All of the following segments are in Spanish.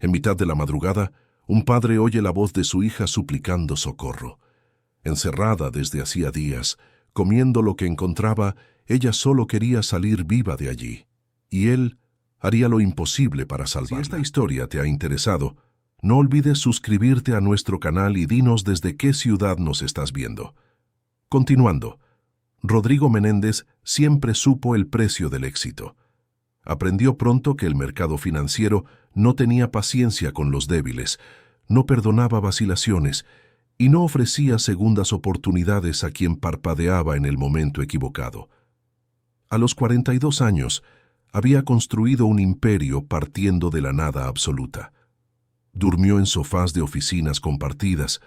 En mitad de la madrugada, un padre oye la voz de su hija suplicando socorro. Encerrada desde hacía días, comiendo lo que encontraba, ella solo quería salir viva de allí. Y él haría lo imposible para salvarla. Si esta historia te ha interesado, no olvides suscribirte a nuestro canal y dinos desde qué ciudad nos estás viendo. Continuando, Rodrigo Menéndez siempre supo el precio del éxito. Aprendió pronto que el mercado financiero no tenía paciencia con los débiles, no perdonaba vacilaciones y no ofrecía segundas oportunidades a quien parpadeaba en el momento equivocado. A los 42 años, había construido un imperio partiendo de la nada absoluta. Durmió en sofás de oficinas compartidas,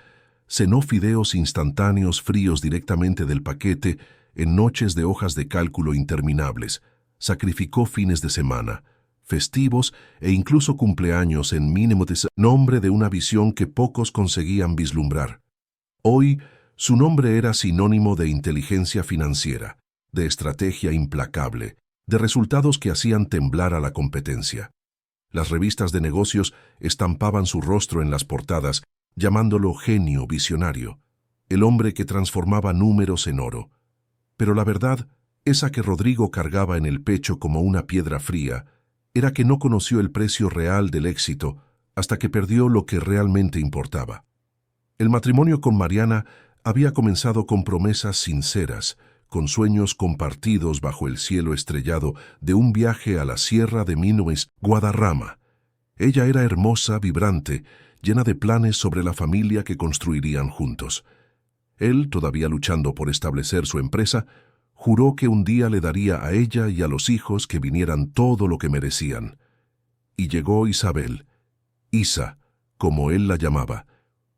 cenó fideos instantáneos fríos directamente del paquete en noches de hojas de cálculo interminables, sacrificó fines de semana, festivos e incluso cumpleaños en mínimo nombre de una visión que pocos conseguían vislumbrar. Hoy, su nombre era sinónimo de inteligencia financiera, de estrategia implacable, de resultados que hacían temblar a la competencia. Las revistas de negocios estampaban su rostro en las portadas, llamándolo genio visionario, el hombre que transformaba números en oro. Pero la verdad, esa que Rodrigo cargaba en el pecho como una piedra fría, era que no conoció el precio real del éxito hasta que perdió lo que realmente importaba. El matrimonio con Mariana había comenzado con promesas sinceras, con sueños compartidos bajo el cielo estrellado de un viaje a la sierra de Guadarrama. Ella era hermosa, vibrante, llena de planes sobre la familia que construirían juntos. Él, todavía luchando por establecer su empresa, juró que un día le daría a ella y a los hijos que vinieran todo lo que merecían. Y llegó Isabel, Isa, como él la llamaba,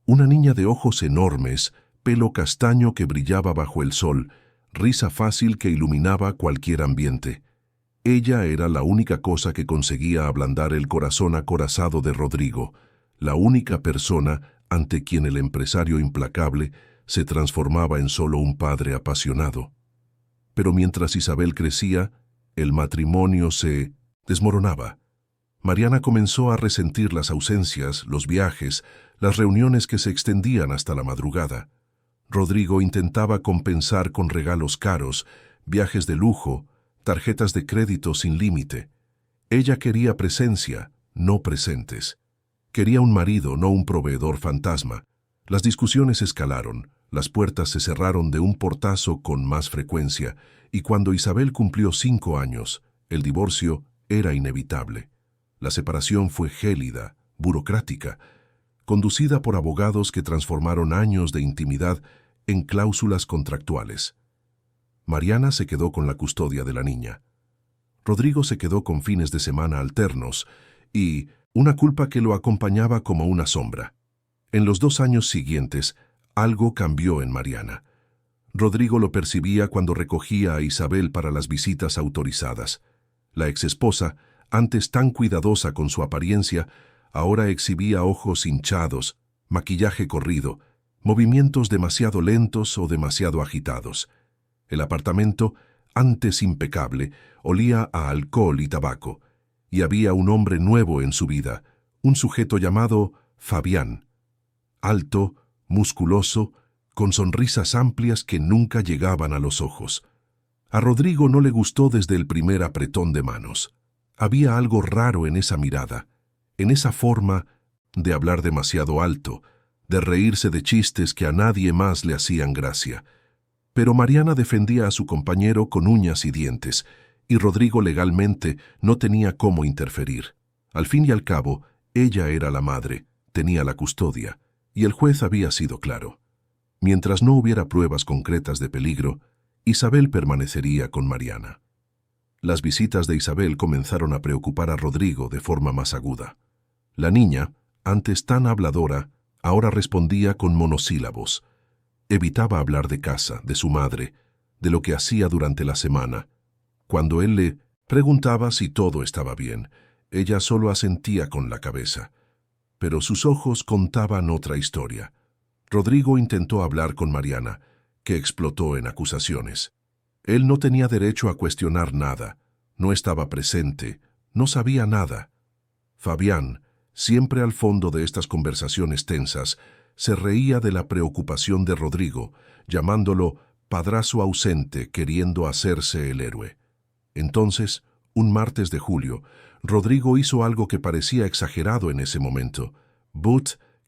una niña de ojos enormes, pelo castaño que brillaba bajo el sol, risa fácil que iluminaba cualquier ambiente. Ella era la única cosa que conseguía ablandar el corazón acorazado de Rodrigo, la única persona ante quien el empresario implacable se transformaba en solo un padre apasionado. Pero mientras Isabel crecía, el matrimonio se desmoronaba. Mariana comenzó a resentir las ausencias, los viajes, las reuniones que se extendían hasta la madrugada. Rodrigo intentaba compensar con regalos caros, viajes de lujo, tarjetas de crédito sin límite. Ella quería presencia, no presentes. Quería un marido, no un proveedor fantasma. Las discusiones escalaron, las puertas se cerraron de un portazo con más frecuencia, y cuando Isabel cumplió 5 años, el divorcio era inevitable. La separación fue gélida, burocrática, conducida por abogados que transformaron años de intimidad en cláusulas contractuales. Mariana se quedó con la custodia de la niña. Rodrigo se quedó con fines de semana alternos y una culpa que lo acompañaba como una sombra. En los 2 años siguientes, algo cambió en Mariana. Rodrigo lo percibía cuando recogía a Isabel para las visitas autorizadas. La exesposa, antes tan cuidadosa con su apariencia, ahora exhibía ojos hinchados, maquillaje corrido, movimientos demasiado lentos o demasiado agitados. El apartamento, antes impecable, olía a alcohol y tabaco, y había un hombre nuevo en su vida, un sujeto llamado Fabián. Alto, musculoso, con sonrisas amplias que nunca llegaban a los ojos. A Rodrigo no le gustó desde el primer apretón de manos. Había algo raro en esa mirada, en esa forma de hablar demasiado alto, de reírse de chistes que a nadie más le hacían gracia. Pero Mariana defendía a su compañero con uñas y dientes, y Rodrigo legalmente no tenía cómo interferir. Al fin y al cabo, ella era la madre, tenía la custodia, y el juez había sido claro. Mientras no hubiera pruebas concretas de peligro, Isabel permanecería con Mariana. Las visitas de Isabel comenzaron a preocupar a Rodrigo de forma más aguda. La niña, antes tan habladora, ahora respondía con monosílabos. Evitaba hablar de casa, de su madre, de lo que hacía durante la semana. Cuando él le preguntaba si todo estaba bien, ella solo asentía con la cabeza. Pero sus ojos contaban otra historia. Rodrigo intentó hablar con Mariana, que explotó en acusaciones. Él no tenía derecho a cuestionar nada, no estaba presente, no sabía nada. Fabián, siempre al fondo de estas conversaciones tensas, se reía de la preocupación de Rodrigo, llamándolo padrazo ausente queriendo hacerse el héroe. Entonces, un martes de julio, Rodrigo hizo algo que parecía exagerado en ese momento,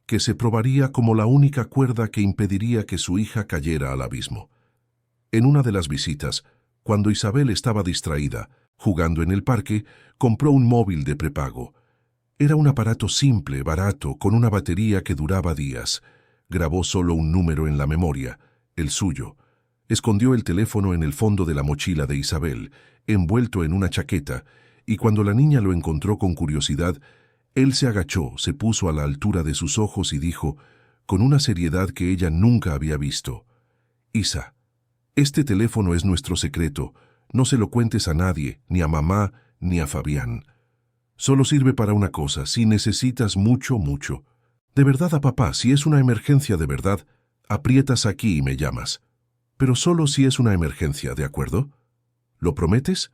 que se probaría como la única cuerda que impediría que su hija cayera al abismo. En una de las visitas, cuando Isabel estaba distraída, jugando en el parque, compró un móvil de prepago. Era un aparato simple, barato, con una batería que duraba días. Grabó solo un número en la memoria, el suyo. Escondió el teléfono en el fondo de la mochila de Isabel, envuelto en una chaqueta, y cuando la niña lo encontró con curiosidad, él se agachó, se puso a la altura de sus ojos y dijo, con una seriedad que ella nunca había visto: «Isa, este teléfono es nuestro secreto. No se lo cuentes a nadie, ni a mamá, ni a Fabián. Solo sirve para una cosa, si necesitas mucho, mucho. De verdad a papá, si es una emergencia de verdad, aprietas aquí y me llamas. Pero solo si es una emergencia, ¿de acuerdo? ¿Lo prometes?»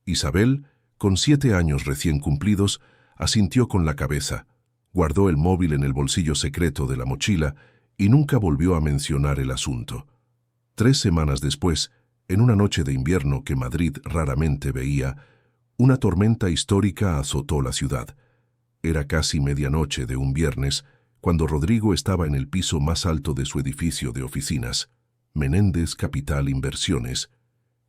Isabel, con 7 años recién cumplidos, asintió con la cabeza, guardó el móvil en el bolsillo secreto de la mochila y nunca volvió a mencionar el asunto. 3 semanas después, en una noche de invierno que Madrid raramente veía, una tormenta histórica azotó la ciudad. Era casi medianoche de un viernes, cuando Rodrigo estaba en el piso más alto de su edificio de oficinas, Menéndez Capital Inversiones,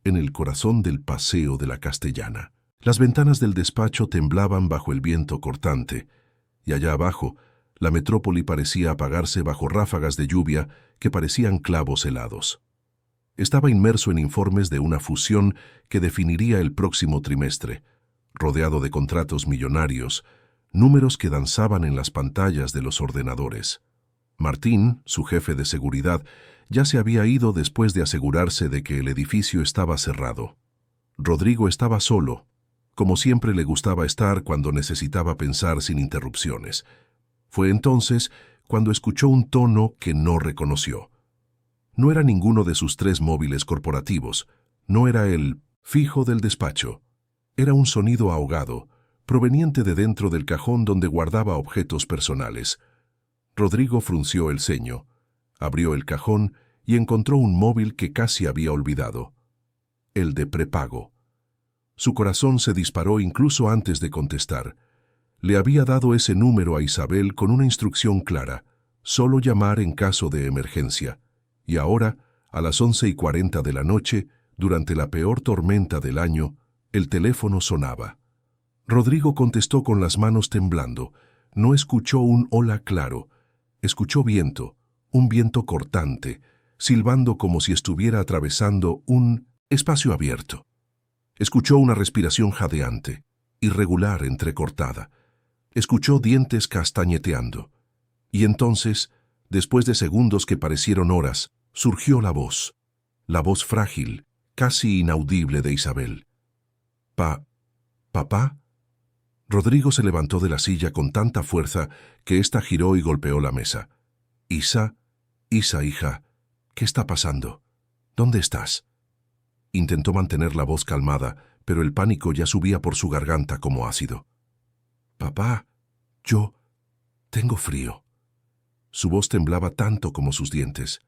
en el corazón del Paseo de la Castellana. Las ventanas del despacho temblaban bajo el viento cortante, y allá abajo, la metrópoli parecía apagarse bajo ráfagas de lluvia que parecían clavos helados. Estaba inmerso en informes de una fusión que definiría el próximo trimestre, rodeado de contratos millonarios, números que danzaban en las pantallas de los ordenadores. Martín, su jefe de seguridad, ya se había ido después de asegurarse de que el edificio estaba cerrado. Rodrigo estaba solo, como siempre le gustaba estar cuando necesitaba pensar sin interrupciones. Fue entonces cuando escuchó un tono que no reconoció. No era ninguno de sus 3 móviles corporativos, no era el fijo del despacho. Era un sonido ahogado, proveniente de dentro del cajón donde guardaba objetos personales. Rodrigo frunció el ceño, abrió el cajón y encontró un móvil que casi había olvidado: el de prepago. Su corazón se disparó incluso antes de contestar. Le había dado ese número a Isabel con una instrucción clara: solo llamar en caso de emergencia. Y ahora, a las 11:40 de la noche, durante la peor tormenta del año, el teléfono sonaba. Rodrigo contestó con las manos temblando. No escuchó un hola claro. Escuchó viento, un viento cortante, silbando como si estuviera atravesando un espacio abierto. Escuchó una respiración jadeante, irregular, entrecortada. Escuchó dientes castañeteando. Y entonces, después de segundos que parecieron horas, surgió la voz frágil, casi inaudible de Isabel. ¿Papá? Rodrigo se levantó de la silla con tanta fuerza que ésta giró y golpeó la mesa. Isa, hija, ¿qué está pasando? ¿Dónde estás? Intentó mantener la voz calmada, pero el pánico ya subía por su garganta como ácido. Papá, yo tengo frío. Su voz temblaba tanto como sus dientes.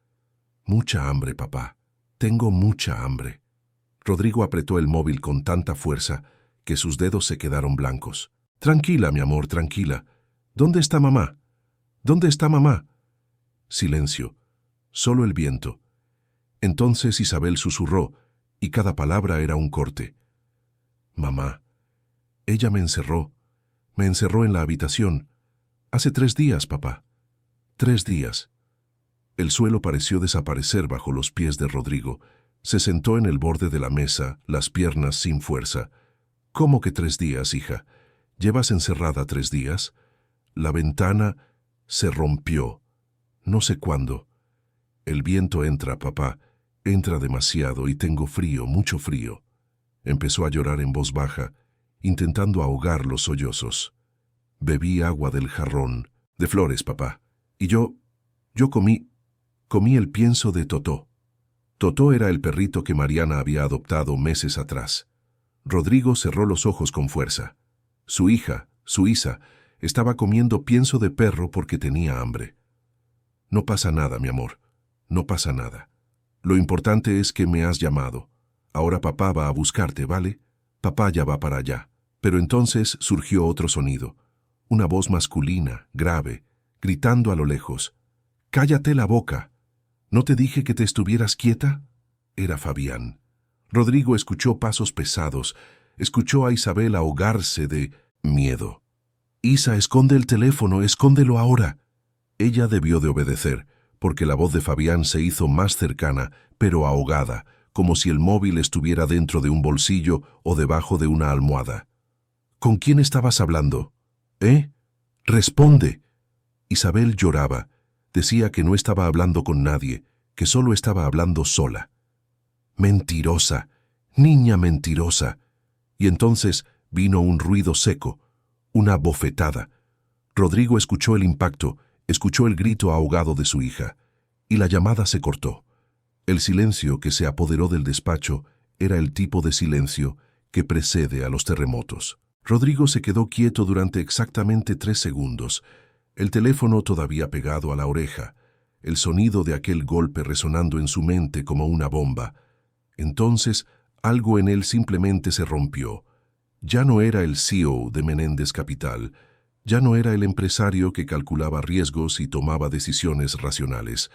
Mucha hambre, papá. Tengo mucha hambre. Rodrigo apretó el móvil con tanta fuerza que sus dedos se quedaron blancos. Tranquila, mi amor, tranquila. ¿Dónde está mamá? ¿Dónde está mamá? Silencio. Solo el viento. Entonces Isabel susurró, y cada palabra era un corte. Mamá. Ella me encerró en la habitación. Hace 3 días, papá. 3 días. El suelo pareció desaparecer bajo los pies de Rodrigo. Se sentó en el borde de la mesa, las piernas sin fuerza. ¿Cómo que 3 días, hija? ¿Llevas encerrada 3 días? La ventana se rompió. No sé cuándo. El viento entra, papá. Entra demasiado y tengo frío, mucho frío. Empezó a llorar en voz baja, intentando ahogar los sollozos. Bebí agua del jarrón, de flores, papá. Y yo comí el pienso de Totó. Totó era el perrito que Mariana había adoptado meses atrás. Rodrigo cerró los ojos con fuerza. Su hija, su Isa, Estaba comiendo pienso de perro porque tenía hambre. No pasa nada, mi amor. No pasa nada. Lo importante es que me has llamado. Ahora papá va a buscarte, ¿vale? Papá ya va para allá. Pero entonces surgió otro sonido. Una voz masculina, grave, gritando a lo lejos. «¡Cállate la boca! ¿No te dije que te estuvieras quieta?» Era Fabián. Rodrigo escuchó pasos pesados. Escuchó a Isabel ahogarse de miedo. «Isa, esconde el teléfono, escóndelo ahora». Ella debió de obedecer, porque la voz de Fabián se hizo más cercana, pero ahogada, como si el móvil estuviera dentro de un bolsillo o debajo de una almohada. «¿Con quién estabas hablando? ¿Eh? Responde». Isabel lloraba. Decía que no estaba hablando con nadie, que solo estaba hablando sola. «Mentirosa, niña mentirosa». Y entonces vino un ruido seco, una bofetada. Rodrigo escuchó el impacto, escuchó el grito ahogado de su hija, y la llamada se cortó. El silencio que se apoderó del despacho era el tipo de silencio que precede a los terremotos. Rodrigo se quedó quieto durante exactamente 3 segundos, el teléfono todavía pegado a la oreja, el sonido de aquel golpe resonando en su mente como una bomba. Entonces, algo en él simplemente se rompió. Ya no era el CEO de Menéndez Capital, ya no era el empresario que calculaba riesgos y tomaba decisiones racionales.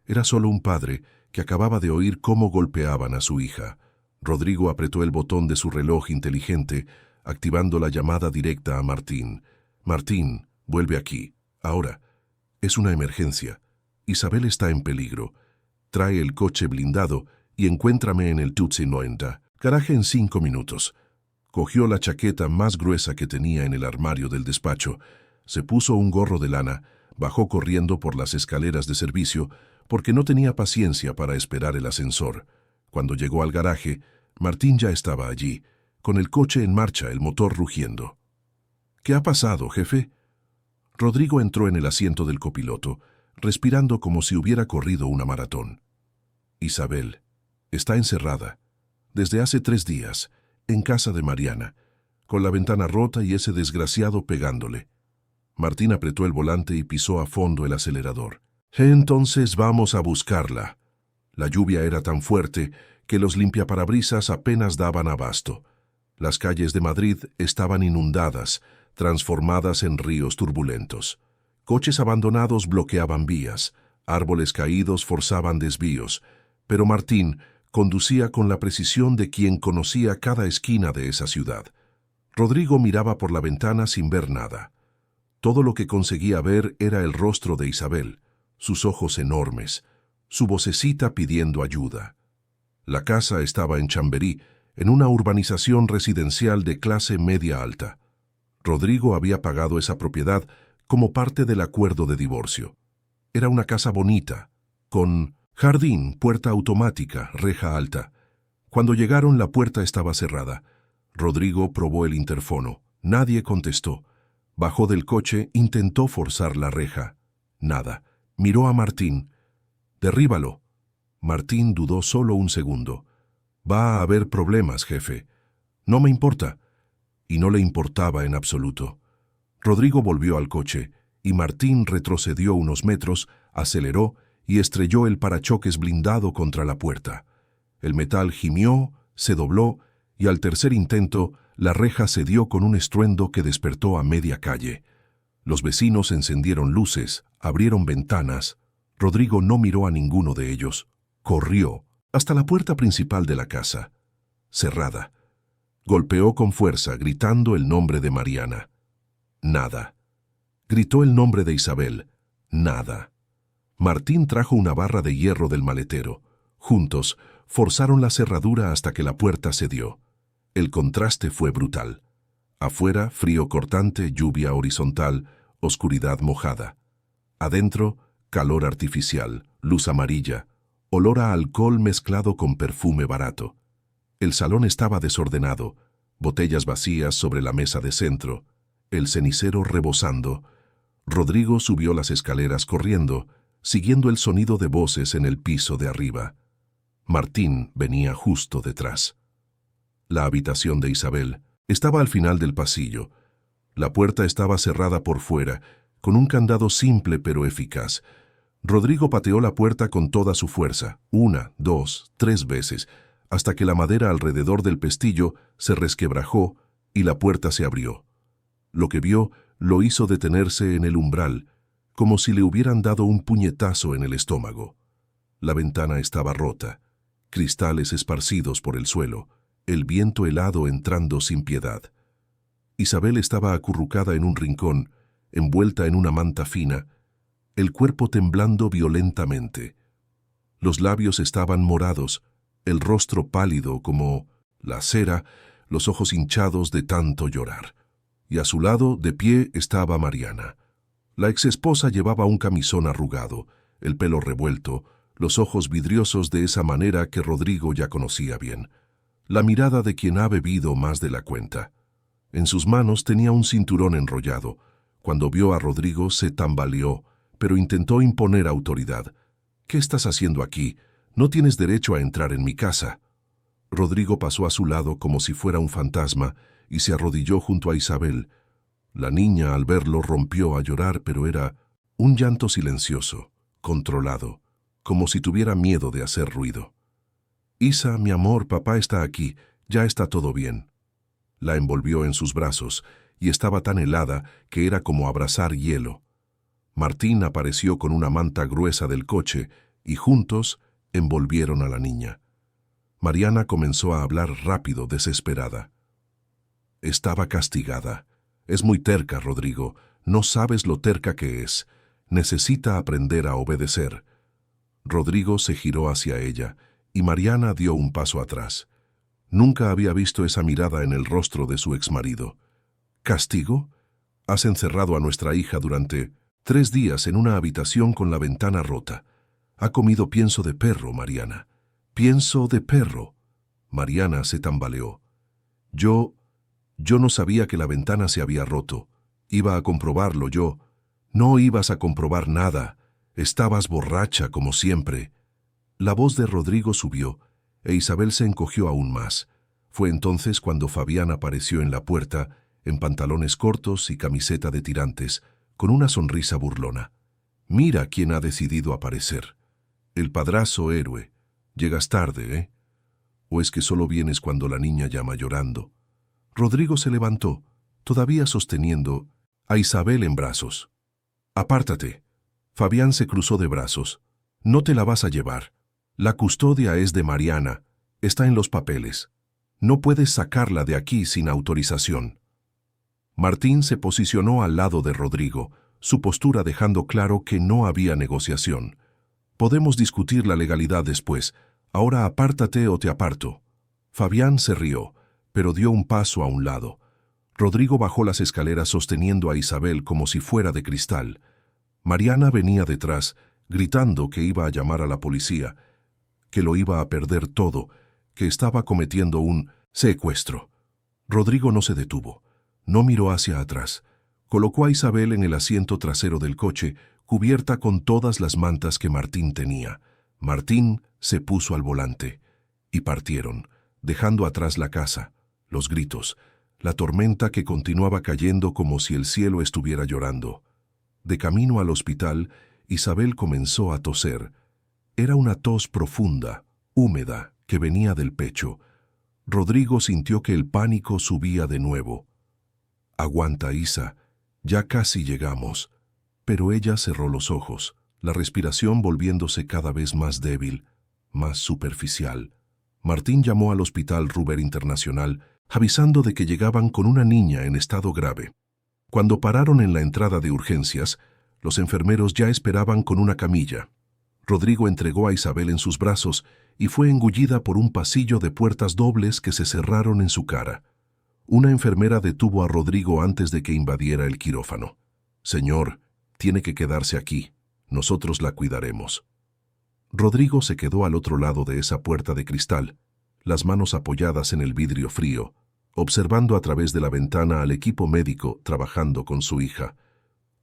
Era solo un padre que acababa de oír cómo golpeaban a su hija. Rodrigo apretó el botón de su reloj inteligente, activando la llamada directa a Martín. «Martín, vuelve aquí. Ahora. Es una emergencia. Isabel está en peligro. Trae el coche blindado y encuéntrame en el Tutsi 90. Garaje en 5 minutos». Cogió la chaqueta más gruesa que tenía en el armario del despacho, se puso un gorro de lana, bajó corriendo por las escaleras de servicio porque no tenía paciencia para esperar el ascensor. Cuando llegó al garaje, Martín ya estaba allí, con el coche en marcha, el motor rugiendo. «¿Qué ha pasado, jefe?» Rodrigo entró en el asiento del copiloto, respirando como si hubiera corrido una maratón. «Isabel está encerrada, desde hace 3 días, en casa de Mariana, con la ventana rota y ese desgraciado pegándole». Martín apretó el volante y pisó a fondo el acelerador. «Entonces vamos a buscarla». La lluvia era tan fuerte que los limpiaparabrisas apenas daban abasto. Las calles de Madrid estaban inundadas, transformadas en ríos turbulentos. Coches abandonados bloqueaban vías, árboles caídos forzaban desvíos, pero Martín conducía con la precisión de quien conocía cada esquina de esa ciudad. Rodrigo miraba por la ventana sin ver nada. Todo lo que conseguía ver era el rostro de Isabel, sus ojos enormes, su vocecita pidiendo ayuda. La casa estaba en Chamberí, en una urbanización residencial de clase media alta. Rodrigo había pagado esa propiedad como parte del acuerdo de divorcio. Era una casa bonita, con jardín, puerta automática, reja alta. Cuando llegaron, la puerta estaba cerrada. Rodrigo probó el interfono. Nadie contestó. Bajó del coche, intentó forzar la reja. Nada. Miró a Martín. «Derríbalo». Martín dudó solo un segundo. «Va a haber problemas, jefe». «No me importa». Y no le importaba en absoluto. Rodrigo volvió al coche, y Martín retrocedió unos metros, aceleró y estrelló el parachoques blindado contra la puerta. El metal gimió, se dobló, y al tercer intento, la reja cedió con un estruendo que despertó a media calle. Los vecinos encendieron luces, abrieron ventanas. Rodrigo no miró a ninguno de ellos. Corrió hasta la puerta principal de la casa, cerrada. Golpeó con fuerza, gritando el nombre de Mariana. Nada. Gritó el nombre de Isabel. Nada. Martín trajo una barra de hierro del maletero. Juntos, forzaron la cerradura hasta que la puerta cedió. El contraste fue brutal. Afuera, frío cortante, lluvia horizontal, oscuridad mojada. Adentro, calor artificial, luz amarilla, olor a alcohol mezclado con perfume barato. El salón estaba desordenado, botellas vacías sobre la mesa de centro, el cenicero rebosando. Rodrigo subió las escaleras corriendo, siguiendo el sonido de voces en el piso de arriba. Martín venía justo detrás. La habitación de Isabel estaba al final del pasillo. La puerta estaba cerrada por fuera, con un candado simple pero eficaz. Rodrigo pateó la puerta con toda su fuerza, 1, 2, 3 veces, hasta que la madera alrededor del pestillo se resquebrajó y la puerta se abrió. Lo que vio lo hizo detenerse en el umbral, como si le hubieran dado un puñetazo en el estómago. La ventana estaba rota, cristales esparcidos por el suelo, el viento helado entrando sin piedad. Isabel estaba acurrucada en un rincón, envuelta en una manta fina, el cuerpo temblando violentamente. Los labios estaban morados, el rostro pálido como la cera, los ojos hinchados de tanto llorar. Y a su lado, de pie, estaba Mariana. La exesposa llevaba un camisón arrugado, el pelo revuelto, los ojos vidriosos de esa manera que Rodrigo ya conocía bien. La mirada de quien ha bebido más de la cuenta. En sus manos tenía un cinturón enrollado. Cuando vio a Rodrigo se tambaleó, pero intentó imponer autoridad. «¿Qué estás haciendo aquí? No tienes derecho a entrar en mi casa». Rodrigo pasó a su lado como si fuera un fantasma y se arrodilló junto a Isabel. La niña, al verlo, rompió a llorar, pero era un llanto silencioso, controlado, como si tuviera miedo de hacer ruido. «Isa, mi amor, papá está aquí, ya está todo bien». La envolvió en sus brazos y estaba tan helada que era como abrazar hielo. Martín apareció con una manta gruesa del coche y juntos envolvieron a la niña. Mariana comenzó a hablar rápido, desesperada. Estaba castigada. Es muy terca, Rodrigo. No sabes lo terca que es. Necesita aprender a obedecer. Rodrigo se giró hacia ella y Mariana dio un paso atrás. Nunca había visto esa mirada en el rostro de su exmarido. ¿Castigo? Has encerrado a nuestra hija durante 3 días en una habitación con la ventana rota. Ha comido pienso de perro, Mariana. Pienso de perro. Mariana se tambaleó. Yo no sabía que la ventana se había roto. Iba a comprobarlo yo. No ibas a comprobar nada. Estabas borracha, como siempre. La voz de Rodrigo subió, e Isabel se encogió aún más. Fue entonces cuando Fabián apareció en la puerta, en pantalones cortos y camiseta de tirantes, con una sonrisa burlona. «Mira quién ha decidido aparecer. El padrazo héroe. Llegas tarde, ¿eh? ¿O es que solo vienes cuando la niña llama llorando?» Rodrigo se levantó, todavía sosteniendo a Isabel en brazos. «Apártate». Fabián se cruzó de brazos. «No te la vas a llevar. La custodia es de Mariana. Está en los papeles. No puedes sacarla de aquí sin autorización». Martín se posicionó al lado de Rodrigo, su postura dejando claro que no había negociación. «Podemos discutir la legalidad después. Ahora apártate o te aparto». Fabián se rió, pero dio un paso a un lado. Rodrigo bajó las escaleras sosteniendo a Isabel como si fuera de cristal. Mariana venía detrás, gritando que iba a llamar a la policía, que lo iba a perder todo, que estaba cometiendo un secuestro. Rodrigo no se detuvo. No miró hacia atrás. Colocó a Isabel en el asiento trasero del coche, cubierta con todas las mantas que Martín tenía. Martín se puso al volante. Y partieron, dejando atrás la casa, los gritos, la tormenta que continuaba cayendo como si el cielo estuviera llorando. De camino al hospital, Isabel comenzó a toser. Era una tos profunda, húmeda, que venía del pecho. Rodrigo sintió que el pánico subía de nuevo. «Aguanta, Isa, ya casi llegamos». Pero ella cerró los ojos, la respiración volviéndose cada vez más débil, más superficial. Martín llamó al Hospital Ruber Internacional, avisando de que llegaban con una niña en estado grave. Cuando pararon en la entrada de urgencias, los enfermeros ya esperaban con una camilla. Rodrigo entregó a Isabel en sus brazos y fue engullida por un pasillo de puertas dobles que se cerraron en su cara. Una enfermera detuvo a Rodrigo antes de que invadiera el quirófano. «Señor, tiene que quedarse aquí. Nosotros la cuidaremos». Rodrigo se quedó al otro lado de esa puerta de cristal, las manos apoyadas en el vidrio frío, observando a través de la ventana al equipo médico trabajando con su hija.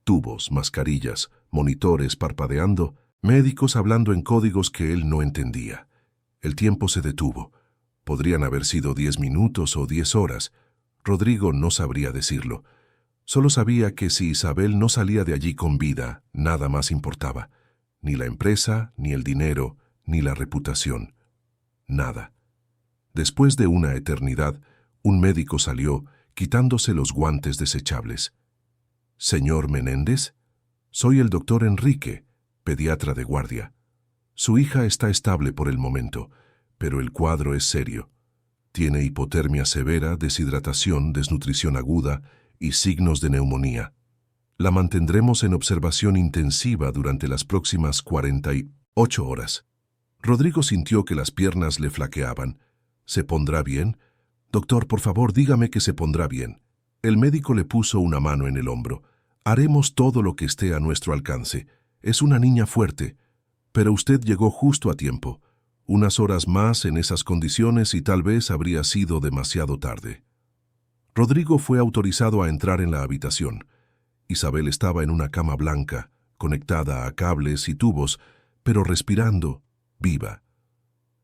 Tubos, mascarillas, monitores parpadeando, médicos hablando en códigos que él no entendía. El tiempo se detuvo. Podrían haber sido 10 minutos o 10 horas. Rodrigo no sabría decirlo. Solo sabía que si Isabel no salía de allí con vida, nada más importaba. Ni la empresa, ni el dinero, ni la reputación. Nada. Después de una eternidad, un médico salió, quitándose los guantes desechables. «Señor Menéndez, soy el doctor Enrique, pediatra de guardia. Su hija está estable por el momento, pero el cuadro es serio. Tiene hipotermia severa, deshidratación, desnutrición aguda y signos de neumonía. La mantendremos en observación intensiva durante las próximas 48 horas». Rodrigo sintió que las piernas le flaqueaban. «¿Se pondrá bien? Doctor, por favor, dígame que se pondrá bien». El médico le puso una mano en el hombro. «Haremos todo lo que esté a nuestro alcance. Es una niña fuerte, pero usted llegó justo a tiempo. Unas horas más en esas condiciones y tal vez habría sido demasiado tarde». Rodrigo fue autorizado a entrar en la habitación. Isabel estaba en una cama blanca, conectada a cables y tubos, pero respirando, viva.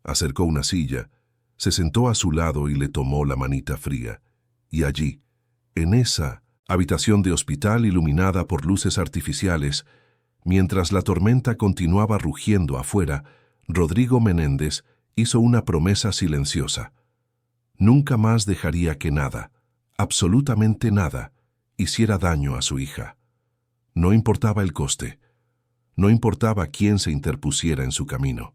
Acercó una silla, se sentó a su lado y le tomó la manita fría. Y allí, en esa habitación de hospital iluminada por luces artificiales, mientras la tormenta continuaba rugiendo afuera, Rodrigo Menéndez hizo una promesa silenciosa. Nunca más dejaría que nada, absolutamente nada, hiciera daño a su hija. No importaba el coste, no importaba quién se interpusiera en su camino.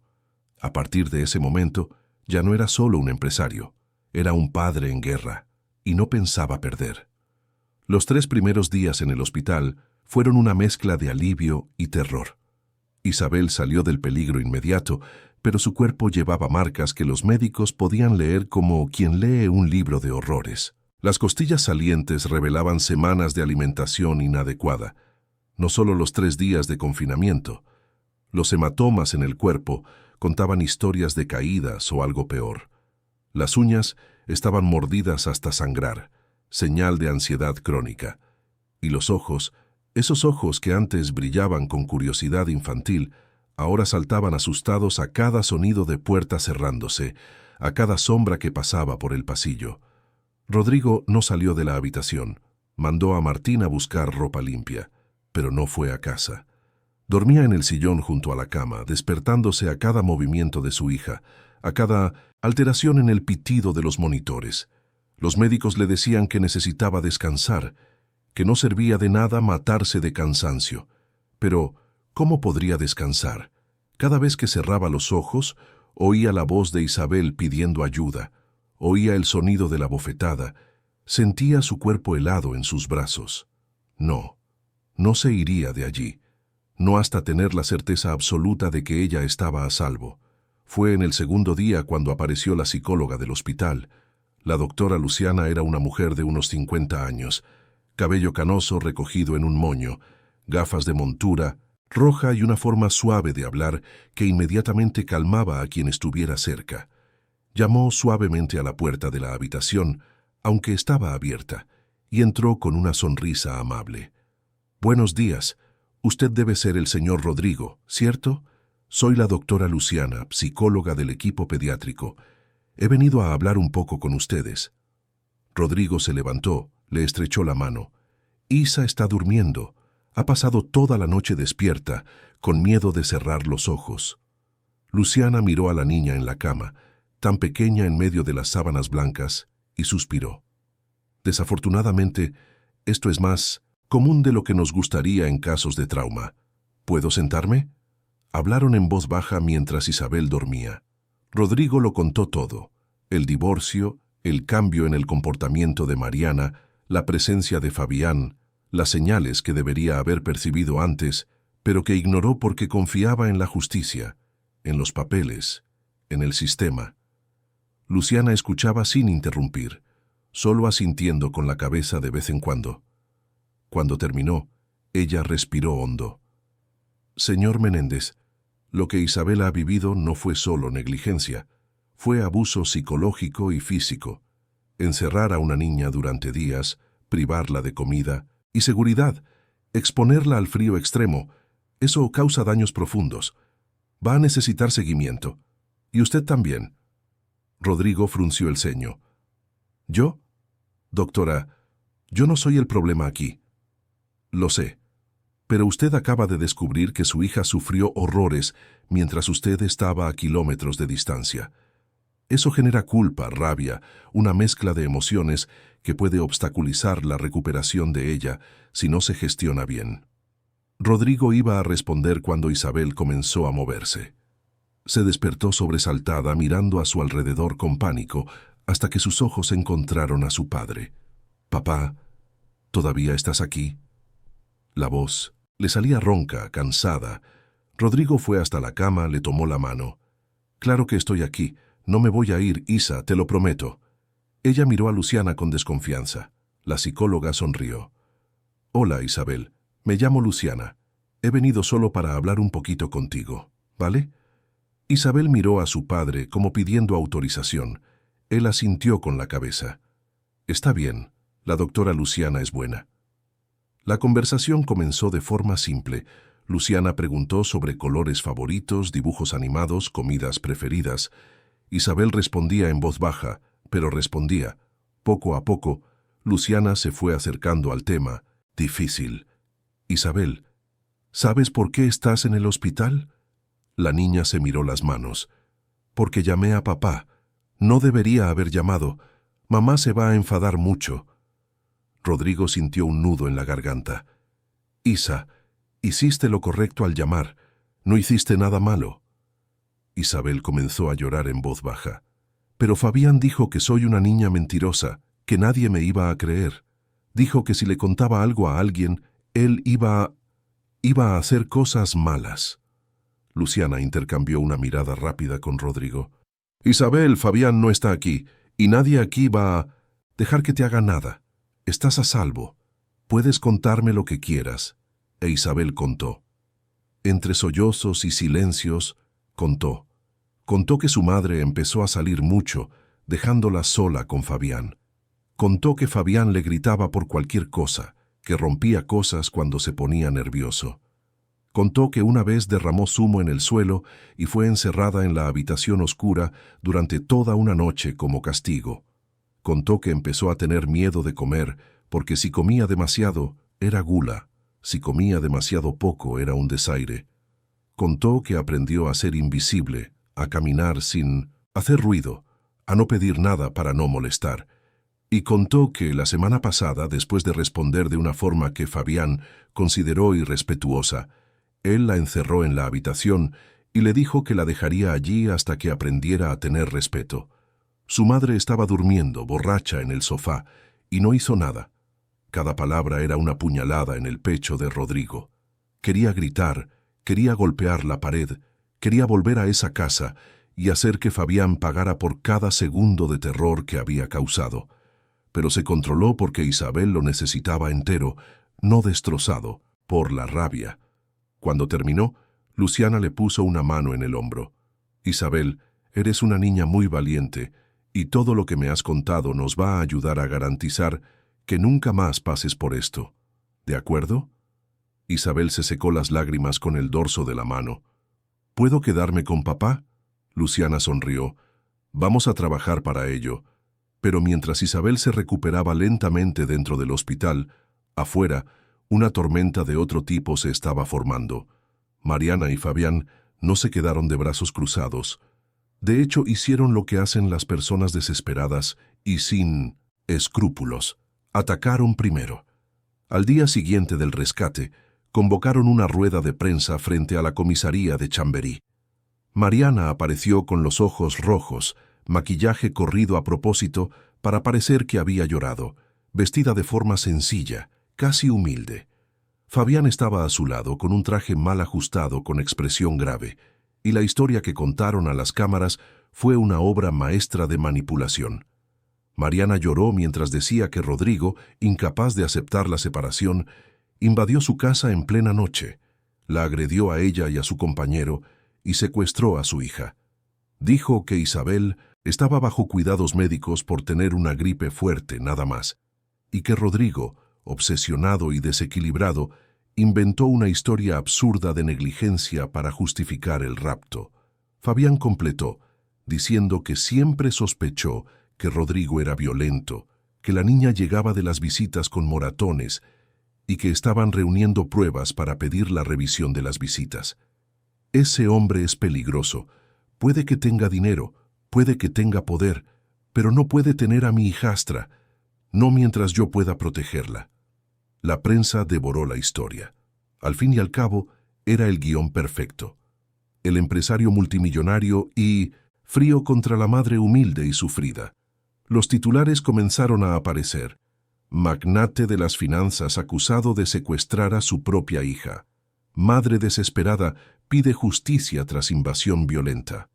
A partir de ese momento, ya no era solo un empresario, era un padre en guerra, y no pensaba perder. Los 3 primeros días en el hospital fueron una mezcla de alivio y terror. Isabel salió del peligro inmediato, pero su cuerpo llevaba marcas que los médicos podían leer como quien lee un libro de horrores. Las costillas salientes revelaban semanas de alimentación inadecuada, no solo los 3 días de confinamiento. Los hematomas en el cuerpo contaban historias de caídas o algo peor. Las uñas estaban mordidas hasta sangrar, señal de ansiedad crónica. Y los ojos, esos ojos que antes brillaban con curiosidad infantil, ahora saltaban asustados a cada sonido de puerta cerrándose, a cada sombra que pasaba por el pasillo. Rodrigo no salió de la habitación. Mandó a Martín a buscar ropa limpia, pero no fue a casa. Dormía en el sillón junto a la cama, despertándose a cada movimiento de su hija, a cada alteración en el pitido de los monitores. Los médicos le decían que necesitaba descansar, que no servía de nada matarse de cansancio. Pero, ¿cómo podría descansar? Cada vez que cerraba los ojos, oía la voz de Isabel pidiendo ayuda, oía el sonido de la bofetada, sentía su cuerpo helado en sus brazos. No, no se iría de allí. No hasta tener la certeza absoluta de que ella estaba a salvo. Fue en el 2.º día cuando apareció la psicóloga del hospital. La doctora Luciana era una mujer de unos 50 años, cabello canoso recogido en un moño, gafas de montura, roja y una forma suave de hablar que inmediatamente calmaba a quien estuviera cerca. Llamó suavemente a la puerta de la habitación, aunque estaba abierta, y entró con una sonrisa amable. «Buenos días. Usted debe ser el señor Rodrigo, ¿cierto? Soy la doctora Luciana, psicóloga del equipo pediátrico. He venido a hablar un poco con ustedes». Rodrigo se levantó, le estrechó la mano. «Isa está durmiendo. Ha pasado toda la noche despierta, con miedo de cerrar los ojos». Luciana miró a la niña en la cama, tan pequeña en medio de las sábanas blancas, y suspiró. «Desafortunadamente, esto es más común de lo que nos gustaría en casos de trauma. ¿Puedo sentarme?». Hablaron en voz baja mientras Isabel dormía. Rodrigo lo contó todo: el divorcio, el cambio en el comportamiento de Mariana, la presencia de Fabián, las señales que debería haber percibido antes, pero que ignoró porque confiaba en la justicia, en los papeles, en el sistema. Luciana escuchaba sin interrumpir, solo asintiendo con la cabeza de vez en cuando. Cuando terminó, ella respiró hondo. «Señor Menéndez, lo que Isabel ha vivido no fue solo negligencia, fue abuso psicológico y físico. Encerrar a una niña durante días, privarla de comida y seguridad, exponerla al frío extremo, eso causa daños profundos. Va a necesitar seguimiento. Y usted también». Rodrigo frunció el ceño. «¿Yo? Doctora, yo no soy el problema aquí. Lo sé. Pero usted acaba de descubrir que su hija sufrió horrores mientras usted estaba a kilómetros de distancia. Eso genera culpa, rabia, una mezcla de emociones que puede obstaculizar la recuperación de ella si no se gestiona bien. Rodrigo iba a responder cuando Isabel comenzó a moverse. Se despertó sobresaltada mirando a su alrededor con pánico hasta que sus ojos encontraron a su padre. «Papá, ¿todavía estás aquí?» La voz le salía ronca, cansada. Rodrigo fue hasta la cama, le tomó la mano. «Claro que estoy aquí. No me voy a ir, Isa, te lo prometo». Ella miró a Luciana con desconfianza. La psicóloga sonrió. «Hola, Isabel. Me llamo Luciana. He venido solo para hablar un poquito contigo, ¿vale?» Isabel miró a su padre como pidiendo autorización. Él asintió con la cabeza. «Está bien. La doctora Luciana es buena». La conversación comenzó de forma simple. Luciana preguntó sobre colores favoritos, dibujos animados, comidas preferidas. Isabel respondía en voz baja, pero respondía. Poco a poco, Luciana se fue acercando al tema. Difícil. «Isabel, ¿sabes por qué estás en el hospital?» La niña se miró las manos. «Porque llamé a papá. No debería haber llamado. Mamá se va a enfadar mucho». Rodrigo sintió un nudo en la garganta. «Isa, hiciste lo correcto al llamar. No hiciste nada malo». Isabel comenzó a llorar en voz baja. «Pero Fabián dijo que soy una niña mentirosa, que nadie me iba a creer. Dijo que si le contaba algo a alguien, él iba a hacer cosas malas». Luciana intercambió una mirada rápida con Rodrigo. «Isabel, Fabián no está aquí, y nadie aquí va a dejar que te haga nada. Estás a salvo. Puedes contarme lo que quieras». E Isabel contó. Entre sollozos y silencios, contó. Contó que su madre empezó a salir mucho, dejándola sola con Fabián. Contó que Fabián le gritaba por cualquier cosa, que rompía cosas cuando se ponía nervioso. Contó que una vez derramó zumo en el suelo y fue encerrada en la habitación oscura durante toda una noche como castigo. Contó que empezó a tener miedo de comer porque si comía demasiado era gula, si comía demasiado poco era un desaire. Contó que aprendió a ser invisible, a caminar sin hacer ruido, a no pedir nada para no molestar. Y contó que la semana pasada, después de responder de una forma que Fabián consideró irrespetuosa, él la encerró en la habitación y le dijo que la dejaría allí hasta que aprendiera a tener respeto. Su madre estaba durmiendo, borracha, en el sofá, y no hizo nada. Cada palabra era una puñalada en el pecho de Rodrigo. Quería gritar, quería golpear la pared, quería volver a esa casa y hacer que Fabián pagara por cada segundo de terror que había causado. Pero se controló porque Isabel lo necesitaba entero, no destrozado, por la rabia. Cuando terminó, Luciana le puso una mano en el hombro. «Isabel, eres una niña muy valiente, y todo lo que me has contado nos va a ayudar a garantizar que nunca más pases por esto. ¿De acuerdo?» Isabel se secó las lágrimas con el dorso de la mano. «¿Puedo quedarme con papá?» Luciana sonrió. «Vamos a trabajar para ello». Pero mientras Isabel se recuperaba lentamente dentro del hospital, afuera, una tormenta de otro tipo se estaba formando. Mariana y Fabián no se quedaron de brazos cruzados. De hecho, hicieron lo que hacen las personas desesperadas y sin escrúpulos. Atacaron primero. Al día siguiente del rescate, convocaron una rueda de prensa frente a la comisaría de Chamberí. Mariana apareció con los ojos rojos, maquillaje corrido a propósito para parecer que había llorado, vestida de forma sencilla, casi humilde. Fabián estaba a su lado con un traje mal ajustado con expresión grave, y la historia que contaron a las cámaras fue una obra maestra de manipulación. Mariana lloró mientras decía que Rodrigo, incapaz de aceptar la separación, invadió su casa en plena noche, la agredió a ella y a su compañero y secuestró a su hija. Dijo que Isabel estaba bajo cuidados médicos por tener una gripe fuerte, nada más, y que Rodrigo, obsesionado y desequilibrado, inventó una historia absurda de negligencia para justificar el rapto. Fabián completó, diciendo que siempre sospechó que Rodrigo era violento, que la niña llegaba de las visitas con moratones y que estaban reuniendo pruebas para pedir la revisión de las visitas. Ese hombre es peligroso. Puede que tenga dinero, puede que tenga poder, pero no puede tener a mi hijastra, no mientras yo pueda protegerla. La prensa devoró la historia. Al fin y al cabo, era el guión perfecto. El empresario multimillonario y frío contra la madre humilde y sufrida. Los titulares comenzaron a aparecer. Magnate de las finanzas acusado de secuestrar a su propia hija. Madre desesperada pide justicia tras invasión violenta.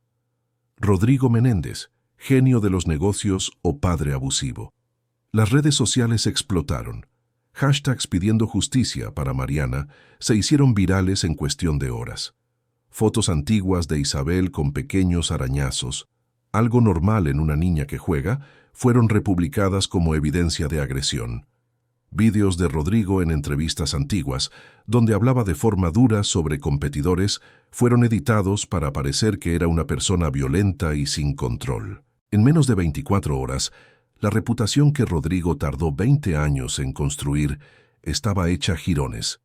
Rodrigo Menéndez, genio de los negocios o padre abusivo. Las redes sociales explotaron. Hashtags pidiendo justicia para Mariana se hicieron virales en cuestión de horas. Fotos antiguas de Isabel con pequeños arañazos, algo normal en una niña que juega, fueron republicadas como evidencia de agresión. Vídeos de Rodrigo en entrevistas antiguas, donde hablaba de forma dura sobre competidores, fueron editados para parecer que era una persona violenta y sin control. En menos de 24 horas, la reputación que Rodrigo tardó 20 años en construir estaba hecha jirones.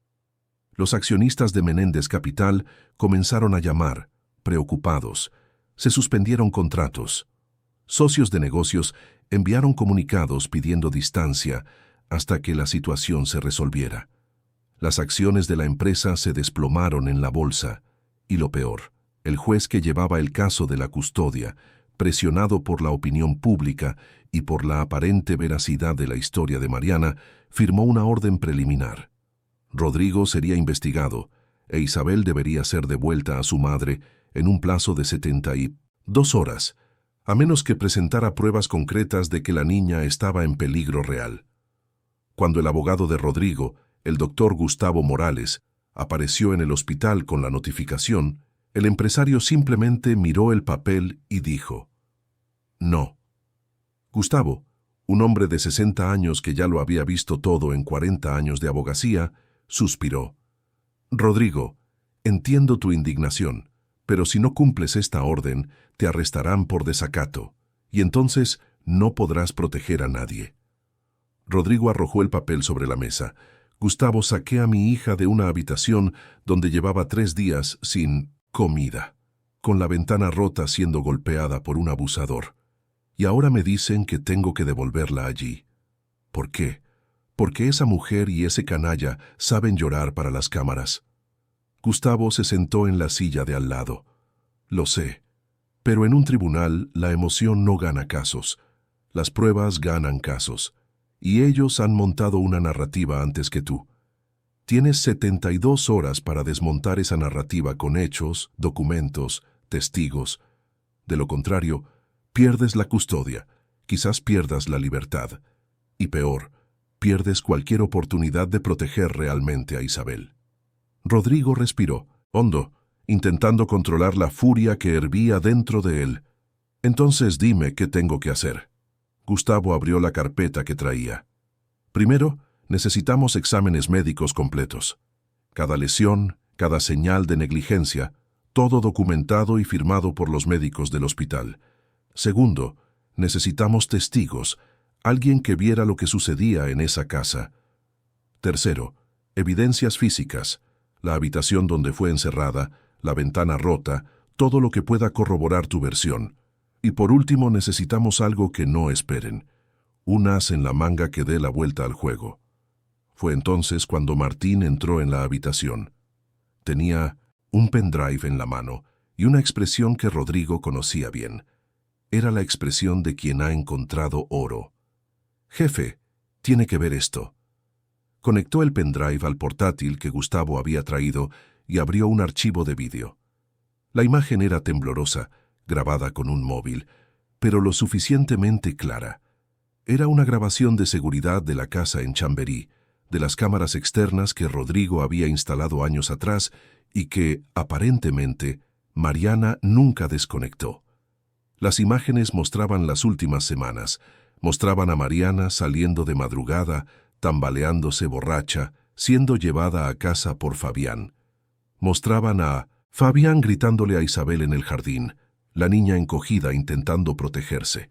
Los accionistas de Menéndez Capital comenzaron a llamar, preocupados. Se suspendieron contratos. Socios de negocios enviaron comunicados pidiendo distancia hasta que la situación se resolviera. Las acciones de la empresa se desplomaron en la bolsa. Y lo peor, el juez que llevaba el caso de la custodia, presionado por la opinión pública y por la aparente veracidad de la historia de Mariana, firmó una orden preliminar. Rodrigo sería investigado e Isabel debería ser devuelta a su madre en un plazo de 72 horas, a menos que presentara pruebas concretas de que la niña estaba en peligro real. Cuando el abogado de Rodrigo, el doctor Gustavo Morales, apareció en el hospital con la notificación, el empresario simplemente miró el papel y dijo: «No». Gustavo, un hombre de 60 años que ya lo había visto todo en 40 años de abogacía, suspiró. «Rodrigo, entiendo tu indignación, pero si no cumples esta orden, te arrestarán por desacato, y entonces no podrás proteger a nadie». Rodrigo arrojó el papel sobre la mesa. «Gustavo, saqué a mi hija de una habitación donde llevaba 3 días sin comida, con la ventana rota siendo golpeada por un abusador. Y ahora me dicen que tengo que devolverla allí. ¿Por qué? Porque esa mujer y ese canalla saben llorar para las cámaras». Gustavo se sentó en la silla de al lado. «Lo sé, pero en un tribunal la emoción no gana casos. Las pruebas ganan casos. Y ellos han montado una narrativa antes que tú. Tienes 72 horas para desmontar esa narrativa con hechos, documentos, testigos. De lo contrario, pierdes la custodia, quizás pierdas la libertad. Y peor, pierdes cualquier oportunidad de proteger realmente a Isabel». Rodrigo respiró, hondo, intentando controlar la furia que hervía dentro de él. «Entonces dime qué tengo que hacer». Gustavo abrió la carpeta que traía. «Primero, necesitamos exámenes médicos completos. Cada lesión, cada señal de negligencia, todo documentado y firmado por los médicos del hospital. Segundo, necesitamos testigos, alguien que viera lo que sucedía en esa casa. Tercero, evidencias físicas, la habitación donde fue encerrada, la ventana rota, todo lo que pueda corroborar tu versión. Y por último necesitamos algo que no esperen, un as en la manga que dé la vuelta al juego». Fue entonces cuando Martín entró en la habitación. Tenía un pendrive en la mano y una expresión que Rodrigo conocía bien. Era la expresión de quien ha encontrado oro. «Jefe, tiene que ver esto». Conectó el pendrive al portátil que Gustavo había traído y abrió un archivo de vídeo. La imagen era temblorosa, grabada con un móvil, pero lo suficientemente clara. Era una grabación de seguridad de la casa en Chamberí, de las cámaras externas que Rodrigo había instalado años atrás y que, aparentemente, Mariana nunca desconectó. Las imágenes mostraban las últimas semanas, mostraban a Mariana saliendo de madrugada, tambaleándose borracha, siendo llevada a casa por Fabián. Mostraban a Fabián gritándole a Isabel en el jardín, la niña encogida intentando protegerse.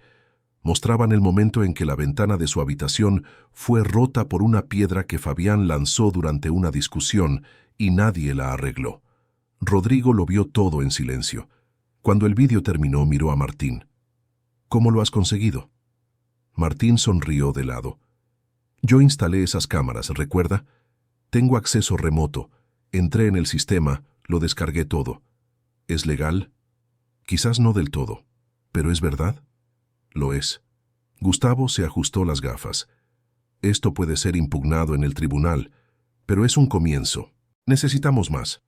Mostraban el momento en que la ventana de su habitación fue rota por una piedra que Fabián lanzó durante una discusión y nadie la arregló. Rodrigo lo vio todo en silencio. Cuando el vídeo terminó, miró a Martín. ¿Cómo lo has conseguido? Martín sonrió de lado. Yo instalé esas cámaras, ¿recuerda? Tengo acceso remoto. Entré en el sistema, lo descargué todo. ¿Es legal? Quizás no del todo. ¿Pero es verdad? Lo es. Gustavo se ajustó las gafas. Esto puede ser impugnado en el tribunal, pero es un comienzo. Necesitamos más.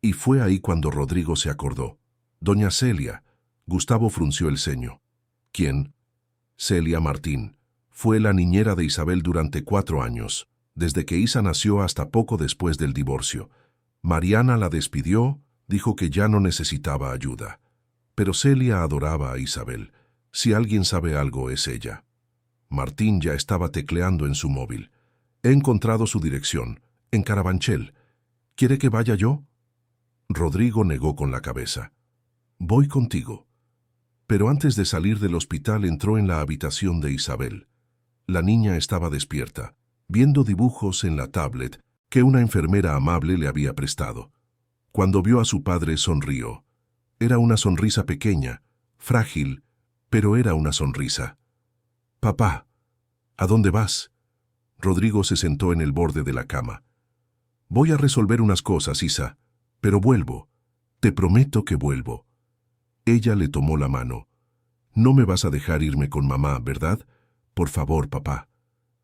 Y fue ahí cuando Rodrigo se acordó. Doña Celia. Gustavo frunció el ceño. ¿Quién? Celia Martín. Fue la niñera de Isabel durante 4 años, desde que Isa nació hasta poco después del divorcio. Mariana la despidió, dijo que ya no necesitaba ayuda. Pero Celia adoraba a Isabel. Si alguien sabe algo, es ella. Martín ya estaba tecleando en su móvil. He encontrado su dirección, en Carabanchel. ¿Quiere que vaya yo? Rodrigo negó con la cabeza. Voy contigo. Pero antes de salir del hospital entró en la habitación de Isabel. La niña estaba despierta, viendo dibujos en la tablet que una enfermera amable le había prestado. Cuando vio a su padre, sonrió. Era una sonrisa pequeña, frágil, pero era una sonrisa. «Papá, ¿a dónde vas?» Rodrigo se sentó en el borde de la cama. «Voy a resolver unas cosas, Isa, pero vuelvo. Te prometo que vuelvo». Ella le tomó la mano. «No me vas a dejar irme con mamá, ¿verdad? Por favor, papá».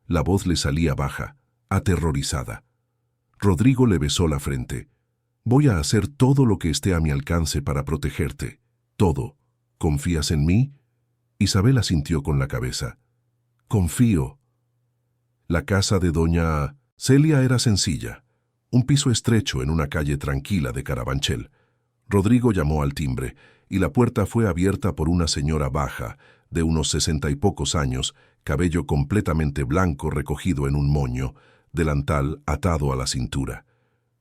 La voz le salía baja, aterrorizada. Rodrigo le besó la frente. «Voy a hacer todo lo que esté a mi alcance para protegerte. Todo. ¿Confías en mí?» Isabel asintió con la cabeza. «Confío». La casa de doña Celia era sencilla. Un piso estrecho en una calle tranquila de Carabanchel. Rodrigo llamó al timbre y la puerta fue abierta por una señora baja, de unos 60 y pocos años, cabello completamente blanco recogido en un moño, delantal atado a la cintura.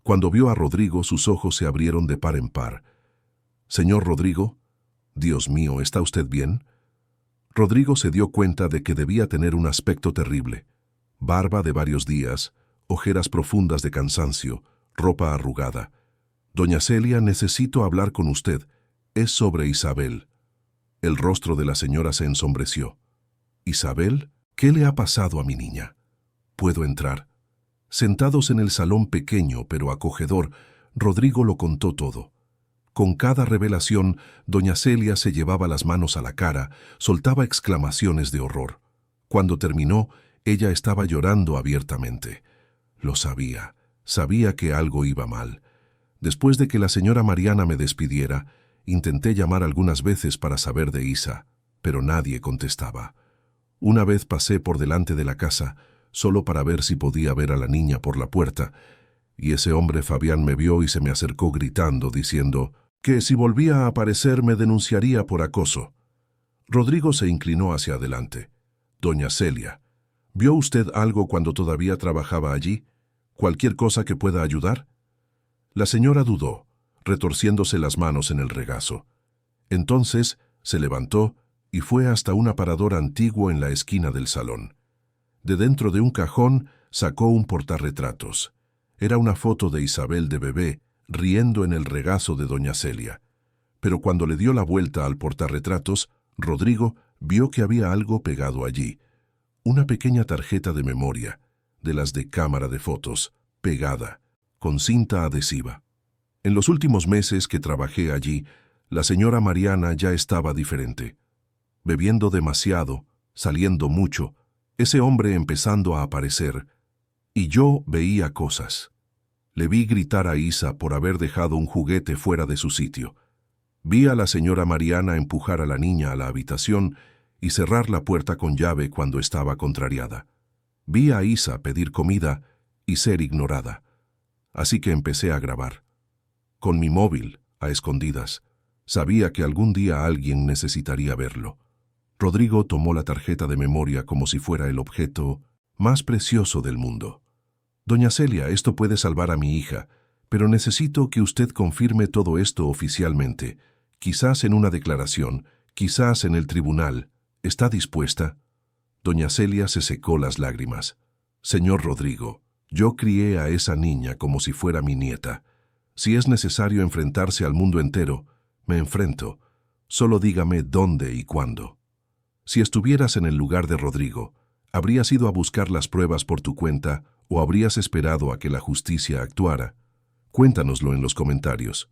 Cuando vio a Rodrigo, sus ojos se abrieron de par en par. «Señor Rodrigo, Dios mío, ¿está usted bien?» Rodrigo se dio cuenta de que debía tener un aspecto terrible. Barba de varios días, ojeras profundas de cansancio, ropa arrugada. «Doña Celia, necesito hablar con usted. Es sobre Isabel». El rostro de la señora se ensombreció. «¿Isabel? ¿Qué le ha pasado a mi niña?» «¿Puedo entrar?» Sentados en el salón pequeño pero acogedor, Rodrigo lo contó todo. Con cada revelación, doña Celia se llevaba las manos a la cara, soltaba exclamaciones de horror. Cuando terminó, ella estaba llorando abiertamente. Lo sabía, sabía que algo iba mal. Después de que la señora Mariana me despidiera, intenté llamar algunas veces para saber de Isa, pero nadie contestaba. Una vez pasé por delante de la casa, solo para ver si podía ver a la niña por la puerta, y ese hombre Fabián me vio y se me acercó gritando, diciendo que si volvía a aparecer me denunciaría por acoso. Rodrigo se inclinó hacia adelante. «Doña Celia, ¿vio usted algo cuando todavía trabajaba allí? ¿Cualquier cosa que pueda ayudar?» La señora dudó, retorciéndose las manos en el regazo. Entonces se levantó y fue hasta un aparador antiguo en la esquina del salón. De dentro de un cajón sacó un portarretratos. Era una foto de Isabel de bebé, riendo en el regazo de doña Celia. Pero cuando le dio la vuelta al portarretratos, Rodrigo vio que había algo pegado allí. Una pequeña tarjeta de memoria, de las de cámara de fotos, pegada, con cinta adhesiva. En los últimos meses que trabajé allí, la señora Mariana ya estaba diferente. Bebiendo demasiado, saliendo mucho, ese hombre empezando a aparecer, y yo veía cosas. Le vi gritar a Isa por haber dejado un juguete fuera de su sitio. Vi a la señora Mariana empujar a la niña a la habitación y cerrar la puerta con llave cuando estaba contrariada. Vi a Isa pedir comida y ser ignorada. Así que empecé a grabar. Con mi móvil, a escondidas. Sabía que algún día alguien necesitaría verlo. Rodrigo tomó la tarjeta de memoria como si fuera el objeto más precioso del mundo. «Doña Celia, esto puede salvar a mi hija, pero necesito que usted confirme todo esto oficialmente, quizás en una declaración, quizás en el tribunal. ¿Está dispuesta? Doña Celia se secó las lágrimas. Señor Rodrigo, yo crié a esa niña como si fuera mi nieta. Si es necesario enfrentarse al mundo entero, me enfrento. Solo dígame dónde y cuándo. Si estuvieras en el lugar de Rodrigo, ¿habrías ido a buscar las pruebas por tu cuenta o habrías esperado a que la justicia actuara? Cuéntanoslo en los comentarios.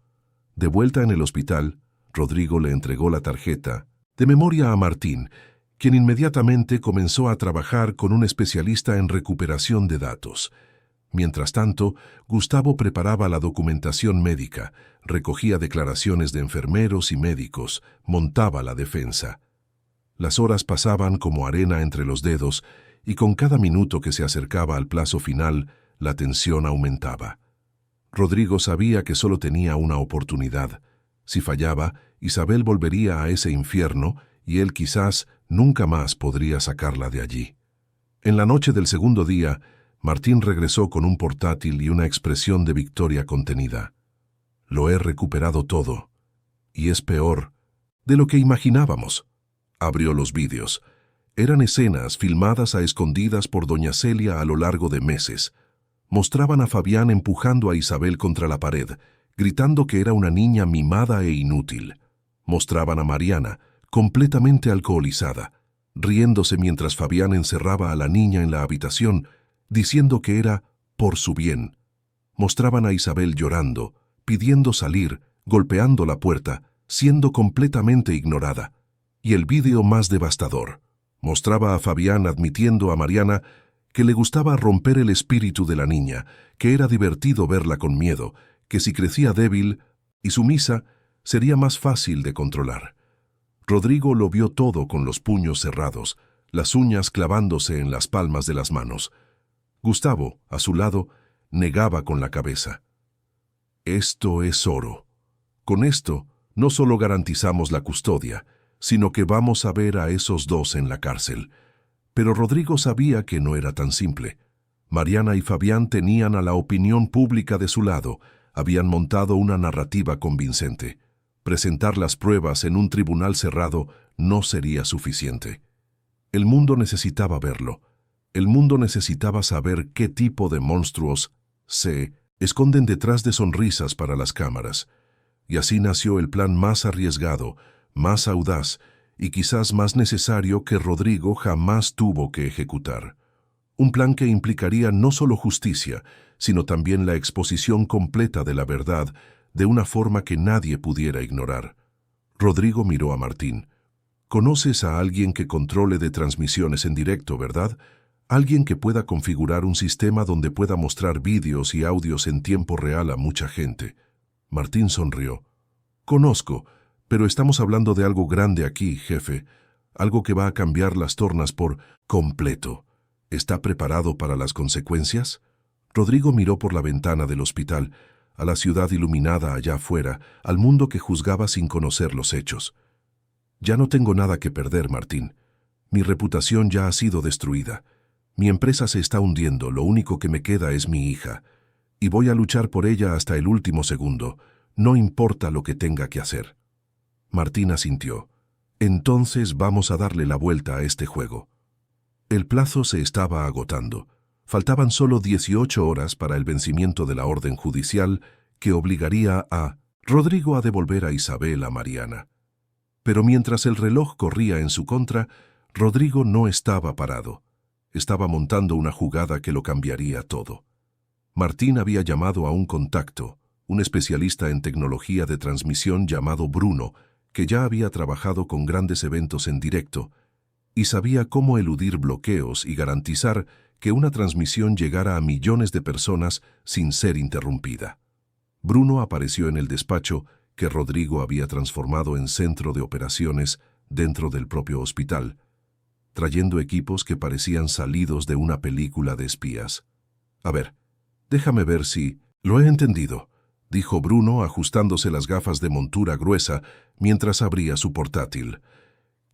De vuelta en el hospital, Rodrigo le entregó la tarjeta de memoria a Martín, quien inmediatamente comenzó a trabajar con un especialista en recuperación de datos. Mientras tanto, Gustavo preparaba la documentación médica, recogía declaraciones de enfermeros y médicos, montaba la defensa. Las horas pasaban como arena entre los dedos y con cada minuto que se acercaba al plazo final, la tensión aumentaba. Rodrigo sabía que solo tenía una oportunidad. Si fallaba, Isabel volvería a ese infierno y él quizás nunca más podría sacarla de allí. En la noche del segundo día, Martín regresó con un portátil y una expresión de victoria contenida. Lo he recuperado todo. Y es peor de lo que imaginábamos. Abrió los vídeos. Eran escenas filmadas a escondidas por doña Celia a lo largo de meses. Mostraban a Fabián empujando a Isabel contra la pared, gritando que era una niña mimada e inútil. Mostraban a Mariana, completamente alcoholizada, riéndose mientras Fabián encerraba a la niña en la habitación, diciendo que era por su bien. Mostraban a Isabel llorando, pidiendo salir, golpeando la puerta, siendo completamente ignorada. Y el vídeo más devastador, mostraba a Fabián admitiendo a Mariana que le gustaba romper el espíritu de la niña, que era divertido verla con miedo, que si crecía débil y sumisa, sería más fácil de controlar. Rodrigo lo vio todo con los puños cerrados, las uñas clavándose en las palmas de las manos. Gustavo, a su lado, negaba con la cabeza. Esto es oro. Con esto, no solo garantizamos la custodia, sino que vamos a ver a esos dos en la cárcel. Pero Rodrigo sabía que no era tan simple. Mariana y Fabián tenían a la opinión pública de su lado, habían montado una narrativa convincente. Presentar las pruebas en un tribunal cerrado no sería suficiente. El mundo necesitaba verlo. El mundo necesitaba saber qué tipo de monstruos se esconden detrás de sonrisas para las cámaras. Y así nació el plan más arriesgado, más audaz y quizás más necesario que Rodrigo jamás tuvo que ejecutar. Un plan que implicaría no solo justicia, sino también la exposición completa de la verdad de una forma que nadie pudiera ignorar. Rodrigo miró a Martín. «¿Conoces a alguien que controle de transmisiones en directo, verdad? Alguien que pueda configurar un sistema donde pueda mostrar vídeos y audios en tiempo real a mucha gente». Martín sonrió. «Conozco, pero estamos hablando de algo grande aquí, jefe. Algo que va a cambiar las tornas por completo. ¿Está preparado para las consecuencias?» Rodrigo miró por la ventana del hospital, a la ciudad iluminada allá afuera, al mundo que juzgaba sin conocer los hechos. «Ya no tengo nada que perder, Martín. Mi reputación ya ha sido destruida. Mi empresa se está hundiendo, lo único que me queda es mi hija. Y voy a luchar por ella hasta el último segundo, no importa lo que tenga que hacer». Martín asintió. «Entonces vamos a darle la vuelta a este juego». El plazo se estaba agotando. Faltaban solo 18 horas para el vencimiento de la orden judicial que obligaría a Rodrigo a devolver a Isabel a Mariana. Pero mientras el reloj corría en su contra, Rodrigo no estaba parado. Estaba montando una jugada que lo cambiaría todo. Martín había llamado a un contacto, un especialista en tecnología de transmisión llamado Bruno, que ya había trabajado con grandes eventos en directo, y sabía cómo eludir bloqueos y garantizar que una transmisión llegara a millones de personas sin ser interrumpida. Bruno apareció en el despacho que Rodrigo había transformado en centro de operaciones dentro del propio hospital, trayendo equipos que parecían salidos de una película de espías. «A ver, déjame ver si lo he entendido», dijo Bruno ajustándose las gafas de montura gruesa mientras abría su portátil.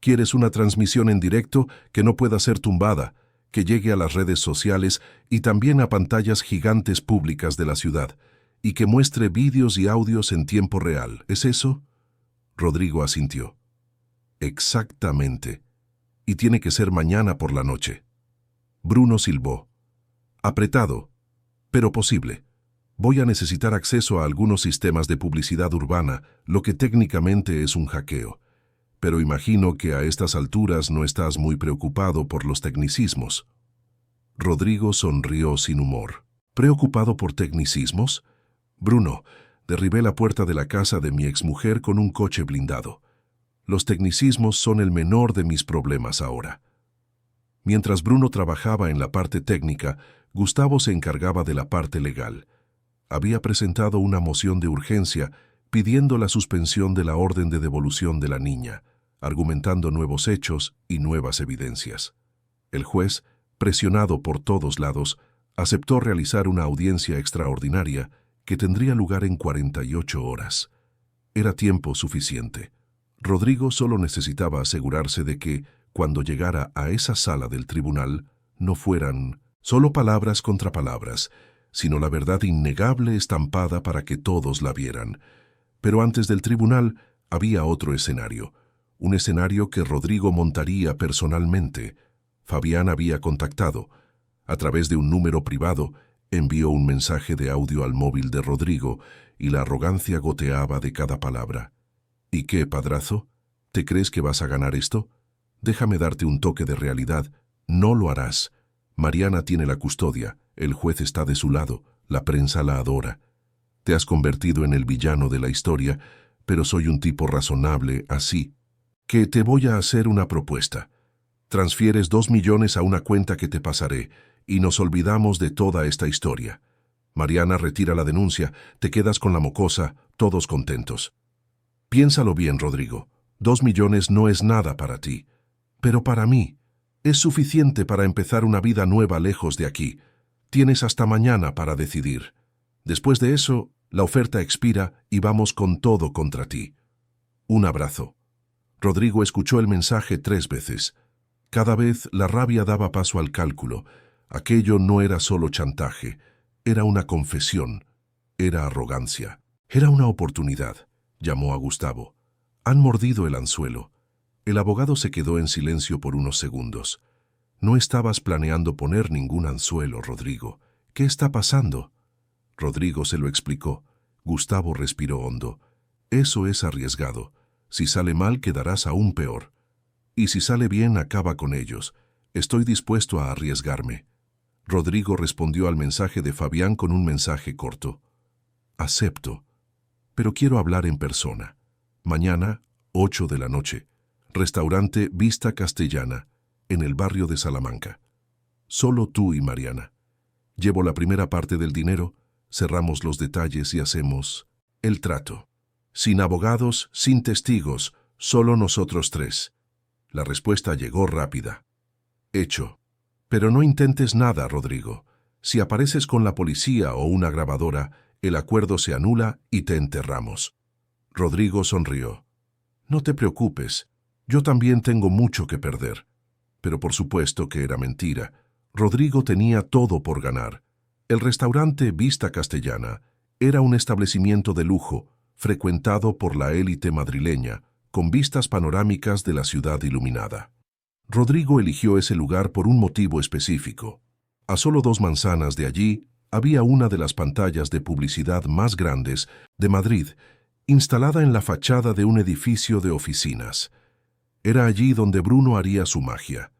«¿Quieres una transmisión en directo que no pueda ser tumbada, que llegue a las redes sociales y también a pantallas gigantes públicas de la ciudad, y que muestre vídeos y audios en tiempo real? ¿Es eso?» Rodrigo asintió. «Exactamente. y tiene que ser mañana por la noche. Bruno silbó. Apretado, pero posible. Voy a necesitar acceso a algunos sistemas de publicidad urbana, lo que técnicamente es un hackeo. Pero imagino que a estas alturas no estás muy preocupado por los tecnicismos. Rodrigo sonrió sin humor. ¿Preocupado por tecnicismos? Bruno, derribé la puerta de la casa de mi exmujer con un coche blindado. Los tecnicismos son el menor de mis problemas ahora. Mientras Bruno trabajaba en la parte técnica, Gustavo se encargaba de la parte legal. Había presentado una moción de urgencia pidiendo la suspensión de la orden de devolución de la niña, argumentando nuevos hechos y nuevas evidencias. El juez, presionado por todos lados, aceptó realizar una audiencia extraordinaria que tendría lugar en 48 horas. Era tiempo suficiente. Rodrigo solo necesitaba asegurarse de que, cuando llegara a esa sala del tribunal, no fueran solo palabras contra palabras, sino la verdad innegable estampada para que todos la vieran. Pero antes del tribunal había otro escenario, un escenario que Rodrigo montaría personalmente. Fabián había contactado. A través de un número privado, envió un mensaje de audio al móvil de Rodrigo y la arrogancia goteaba de cada palabra. ¿Y qué, padrazo? ¿Te crees que vas a ganar esto? Déjame darte un toque de realidad. No lo harás. Mariana tiene la custodia, el juez está de su lado, la prensa la adora. Te has convertido en el villano de la historia, pero soy un tipo razonable, así que te voy a hacer una propuesta. Transfieres 2 millones a una cuenta que te pasaré, y nos olvidamos de toda esta historia. Mariana retira la denuncia, te quedas con la mocosa, todos contentos. Piénsalo bien, Rodrigo. 2 millones no es nada para ti, pero para mí es suficiente para empezar una vida nueva lejos de aquí. Tienes hasta mañana para decidir. Después de eso, la oferta expira y vamos con todo contra ti. Un abrazo. Rodrigo escuchó el mensaje 3 veces. Cada vez la rabia daba paso al cálculo. Aquello no era solo chantaje, era una confesión, era arrogancia, era una oportunidad. Llamó a Gustavo. Han mordido el anzuelo. El abogado se quedó en silencio por unos segundos. No estabas planeando poner ningún anzuelo, Rodrigo. ¿Qué está pasando? Rodrigo se lo explicó. Gustavo respiró hondo. Eso es arriesgado. Si sale mal, quedarás aún peor. Y si sale bien, acaba con ellos. Estoy dispuesto a arriesgarme. Rodrigo respondió al mensaje de Fabián con un mensaje corto. Acepto, pero quiero hablar en persona. Mañana, 8 de la noche. Restaurante Vista Castellana, en el barrio de Salamanca. Solo tú y Mariana. Llevo la primera parte del dinero, cerramos los detalles y hacemos el trato. Sin abogados, sin testigos, solo nosotros 3. La respuesta llegó rápida. Hecho. Pero no intentes nada, Rodrigo. Si apareces con la policía o una grabadora, el acuerdo se anula y te enterramos. Rodrigo sonrió. No te preocupes, yo también tengo mucho que perder. Pero por supuesto que era mentira. Rodrigo tenía todo por ganar. El restaurante Vista Castellana era un establecimiento de lujo, frecuentado por la élite madrileña, con vistas panorámicas de la ciudad iluminada. Rodrigo eligió ese lugar por un motivo específico. A solo 2 manzanas de allí había una de las pantallas de publicidad más grandes de Madrid, instalada en la fachada de un edificio de oficinas. Era allí donde Bruno haría su magia.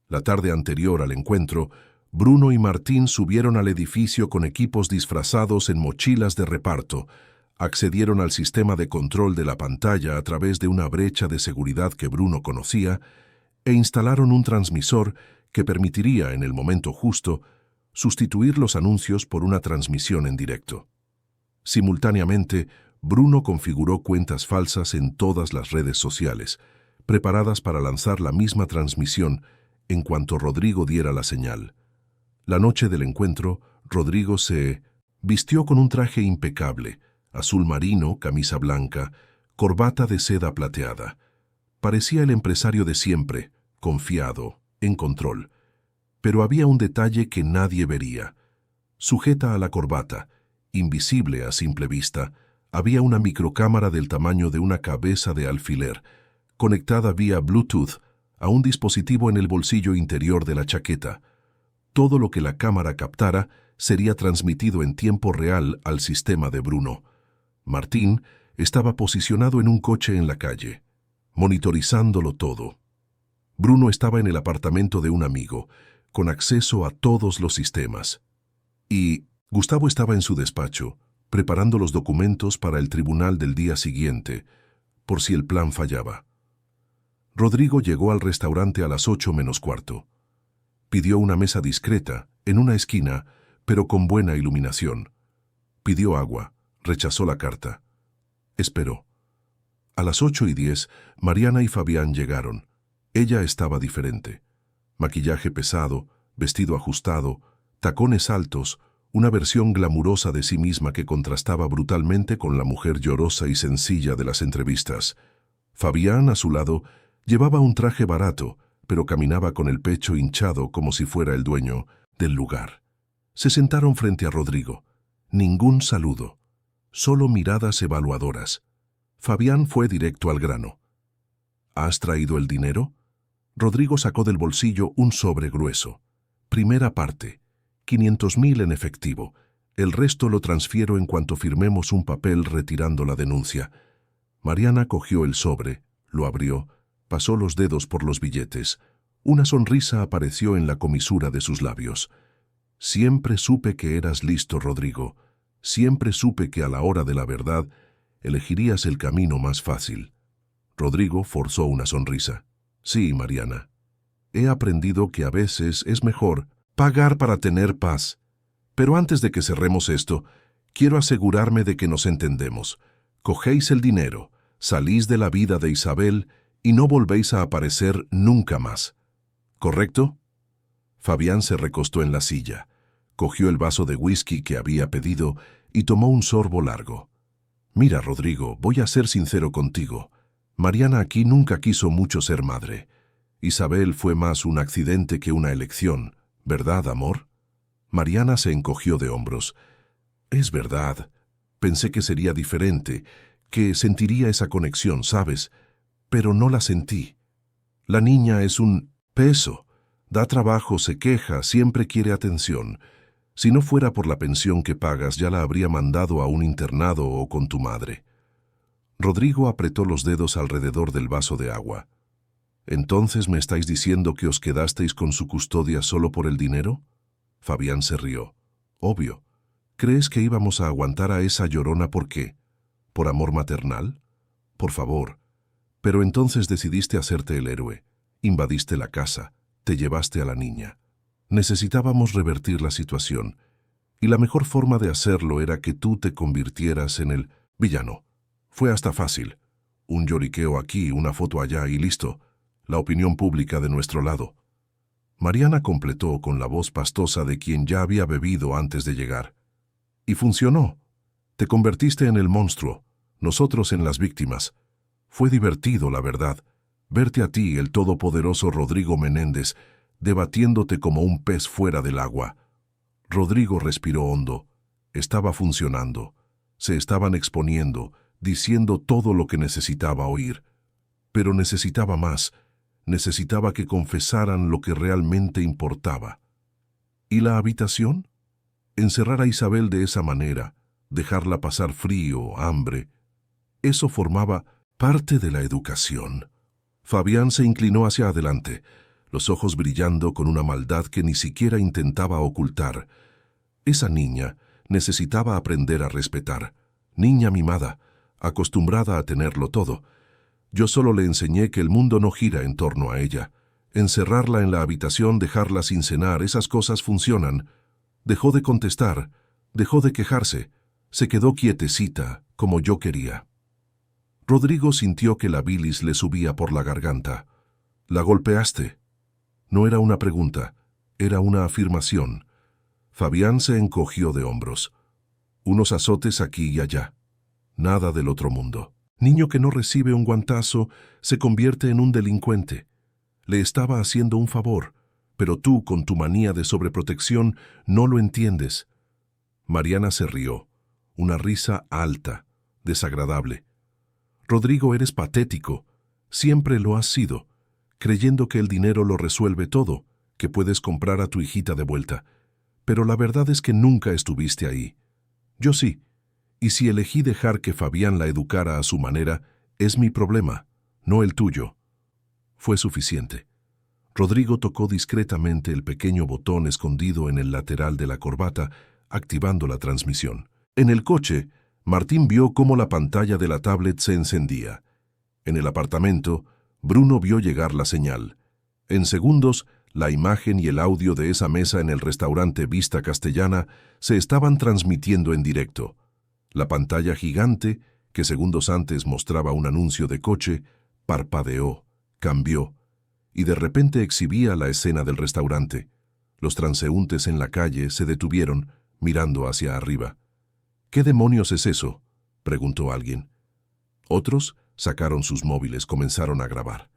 La tarde anterior al encuentro, Bruno y Martín subieron al edificio con equipos disfrazados en mochilas de reparto, accedieron al sistema de control de la pantalla a través de una brecha de seguridad que Bruno conocía e instalaron un transmisor que permitiría, en el momento justo, sustituir los anuncios por una transmisión en directo. Simultáneamente, Bruno configuró cuentas falsas en todas las redes sociales, preparadas para lanzar la misma transmisión en cuanto Rodrigo diera la señal. La noche del encuentro, Rodrigo se vistió con un traje impecable, azul marino, camisa blanca, corbata de seda plateada. Parecía el empresario de siempre, confiado, en control. Pero había un detalle que nadie vería. Sujeta a la corbata, invisible a simple vista, había una microcámara del tamaño de una cabeza de alfiler, conectada vía Bluetooth a un dispositivo en el bolsillo interior de la chaqueta. Todo lo que la cámara captara sería transmitido en tiempo real al sistema de Bruno. Martín estaba posicionado en un coche en la calle, monitorizándolo todo. Bruno estaba en el apartamento de un amigo, con acceso a todos los sistemas. Y Gustavo estaba en su despacho, preparando los documentos para el tribunal del día siguiente, por si el plan fallaba. Rodrigo llegó al restaurante a las 8:45. Pidió una mesa discreta, en una esquina, pero con buena iluminación. Pidió agua, rechazó la carta. Esperó. A las 8:10, Mariana y Fabián llegaron. Ella estaba diferente. Maquillaje pesado, vestido ajustado, tacones altos, una versión glamurosa de sí misma que contrastaba brutalmente con la mujer llorosa y sencilla de las entrevistas. Fabián, a su lado, llevaba un traje barato, pero caminaba con el pecho hinchado como si fuera el dueño del lugar. Se sentaron frente a Rodrigo. Ningún saludo, solo miradas evaluadoras. Fabián fue directo al grano. ¿Has traído el dinero? Rodrigo sacó del bolsillo un sobre grueso. Primera parte, 500.000 en efectivo. El resto lo transfiero en cuanto firmemos un papel retirando la denuncia. Mariana cogió el sobre, lo abrió, pasó los dedos por los billetes. Una sonrisa apareció en la comisura de sus labios. Siempre supe que eras listo, Rodrigo. Siempre supe que a la hora de la verdad elegirías el camino más fácil. Rodrigo forzó una sonrisa. Sí, Mariana. He aprendido que a veces es mejor pagar para tener paz. Pero antes de que cerremos esto, quiero asegurarme de que nos entendemos. Cogéis el dinero, salís de la vida de Isabel y no volvéis a aparecer nunca más. ¿Correcto? Fabián se recostó en la silla, cogió el vaso de whisky que había pedido y tomó un sorbo largo. Mira, Rodrigo, voy a ser sincero contigo. Mariana aquí nunca quiso mucho ser madre. Isabel fue más un accidente que una elección, ¿verdad, amor? Mariana se encogió de hombros. Es verdad. Pensé que sería diferente, que sentiría esa conexión, ¿sabes? Pero no la sentí. La niña es un peso. Da trabajo, se queja, siempre quiere atención. Si no fuera por la pensión que pagas, ya la habría mandado a un internado o con tu madre. Rodrigo apretó los dedos alrededor del vaso de agua. ¿Entonces me estáis diciendo que os quedasteis con su custodia solo por el dinero? Fabián se rió. Obvio. ¿Crees que íbamos a aguantar a esa llorona por qué? ¿Por amor maternal? Por favor. Pero entonces decidiste hacerte el héroe. Invadiste la casa. Te llevaste a la niña. Necesitábamos revertir la situación. Y la mejor forma de hacerlo era que tú te convirtieras en el villano. Fue hasta fácil. Un lloriqueo aquí, una foto allá y listo. La opinión pública de nuestro lado. Mariana completó con la voz pastosa de quien ya había bebido antes de llegar. Y funcionó. Te convertiste en el monstruo, nosotros en las víctimas. Fue divertido, la verdad, verte a ti, el todopoderoso Rodrigo Menéndez, debatiéndote como un pez fuera del agua. Rodrigo respiró hondo. Estaba funcionando. Se estaban exponiendo, diciendo todo lo que necesitaba oír. Pero necesitaba más. Necesitaba que confesaran lo que realmente importaba. ¿Y la habitación? Encerrar a Isabel de esa manera, dejarla pasar frío, hambre. Eso formaba parte de la educación. Fabián se inclinó hacia adelante, los ojos brillando con una maldad que ni siquiera intentaba ocultar. Esa niña necesitaba aprender a respetar. Niña mimada, acostumbrada a tenerlo todo. Yo solo le enseñé que el mundo no gira en torno a ella. Encerrarla en la habitación, dejarla sin cenar, esas cosas funcionan. Dejó de contestar, dejó de quejarse, se quedó quietecita, como yo quería. Rodrigo sintió que la bilis le subía por la garganta. ¿La golpeaste? No era una pregunta, era una afirmación. Fabián se encogió de hombros. Unos azotes aquí y allá. Nada del otro mundo. Niño que no recibe un guantazo se convierte en un delincuente. Le estaba haciendo un favor, pero tú, con tu manía de sobreprotección, no lo entiendes. Mariana se rió, una risa alta, desagradable. Rodrigo, eres patético. Siempre lo has sido. creyendo que el dinero lo resuelve todo, que puedes comprar a tu hijita de vuelta. Pero la verdad es que nunca estuviste ahí. Yo sí. Y si elegí dejar que Fabián la educara a su manera, es mi problema, no el tuyo. Fue suficiente. Rodrigo tocó discretamente el pequeño botón escondido en el lateral de la corbata, activando la transmisión. En el coche, Martín vio cómo la pantalla de la tablet se encendía. En el apartamento, Bruno vio llegar la señal. En segundos, la imagen y el audio de esa mesa en el restaurante Vista Castellana se estaban transmitiendo en directo. La pantalla gigante, que segundos antes mostraba un anuncio de coche, parpadeó, cambió, y de repente exhibía la escena del restaurante. Los transeúntes en la calle se detuvieron, mirando hacia arriba. «¿Qué demonios es eso?», preguntó alguien. Otros sacaron sus móviles, comenzaron a grabar.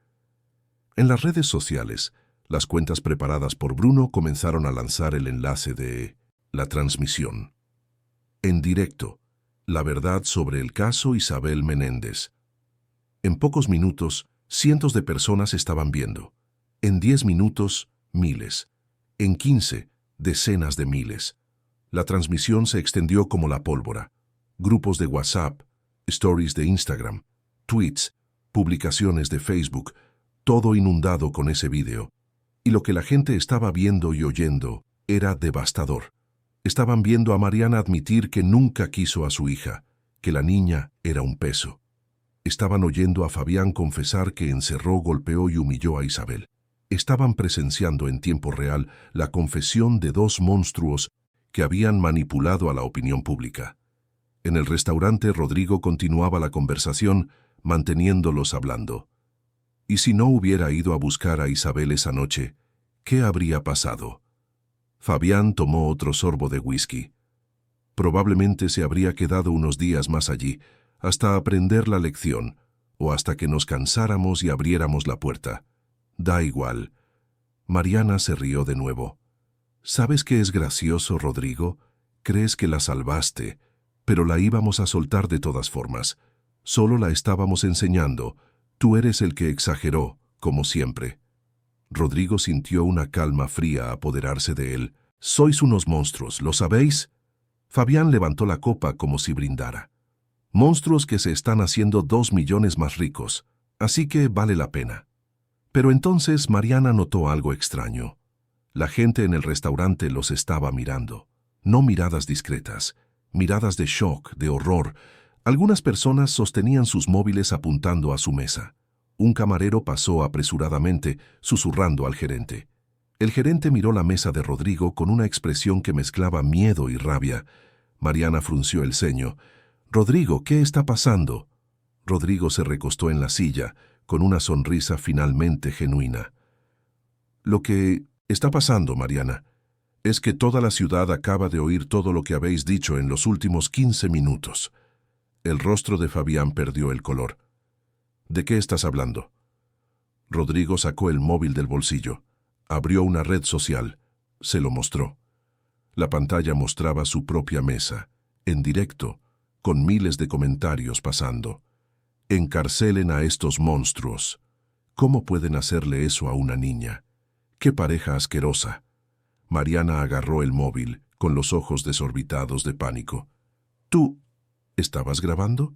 En las redes sociales, las cuentas preparadas por Bruno comenzaron a lanzar el enlace de la transmisión. En directo, la verdad sobre el caso Isabel Menéndez. En pocos minutos, cientos de personas estaban viendo. En 10 minutos, miles. En 15, decenas de miles. La transmisión se extendió como la pólvora. Grupos de WhatsApp, stories de Instagram, tweets, publicaciones de Facebook, todo inundado con ese vídeo. Y lo que la gente estaba viendo y oyendo era devastador. Estaban viendo a Mariana admitir que nunca quiso a su hija, que la niña era un peso. Estaban oyendo a Fabián confesar que encerró, golpeó y humilló a Isabel. Estaban presenciando en tiempo real la confesión de dos monstruos que habían manipulado a la opinión pública. En el restaurante, Rodrigo continuaba la conversación, manteniéndolos hablando. ¿Y si no hubiera ido a buscar a Isabel esa noche, qué habría pasado? Fabián tomó otro sorbo de whisky. Probablemente se habría quedado unos días más allí, hasta aprender la lección, o hasta que nos cansáramos y abriéramos la puerta. Da igual. Mariana se rió de nuevo. ¿Sabes qué es gracioso, Rodrigo? Crees que la salvaste, pero la íbamos a soltar de todas formas. Solo la estábamos enseñando. Tú eres el que exageró, como siempre. Rodrigo sintió una calma fría apoderarse de él. Sois unos monstruos, ¿lo sabéis? Fabián levantó la copa como si brindara. Monstruos que se están haciendo 2 millones más ricos, así que vale la pena. Pero entonces Mariana notó algo extraño. La gente en el restaurante los estaba mirando. No miradas discretas, miradas de shock, de horror. Algunas personas sostenían sus móviles apuntando a su mesa. Un camarero pasó apresuradamente, susurrando al gerente. El gerente miró la mesa de Rodrigo con una expresión que mezclaba miedo y rabia. Mariana frunció el ceño. «Rodrigo, ¿qué está pasando?» Rodrigo se recostó en la silla, con una sonrisa finalmente genuina. «Lo que está pasando, Mariana, es que toda la ciudad acaba de oír todo lo que habéis dicho en los últimos 15 minutos». El rostro de Fabián perdió el color. «¿De qué estás hablando?» Rodrigo sacó el móvil del bolsillo. Abrió una red social. Se lo mostró. La pantalla mostraba su propia mesa, en directo, con miles de comentarios pasando. «Encarcelen a estos monstruos. ¿Cómo pueden hacerle eso a una niña? ¡Qué pareja asquerosa!». Mariana agarró el móvil, con los ojos desorbitados de pánico. «¿Tú estabas grabando?»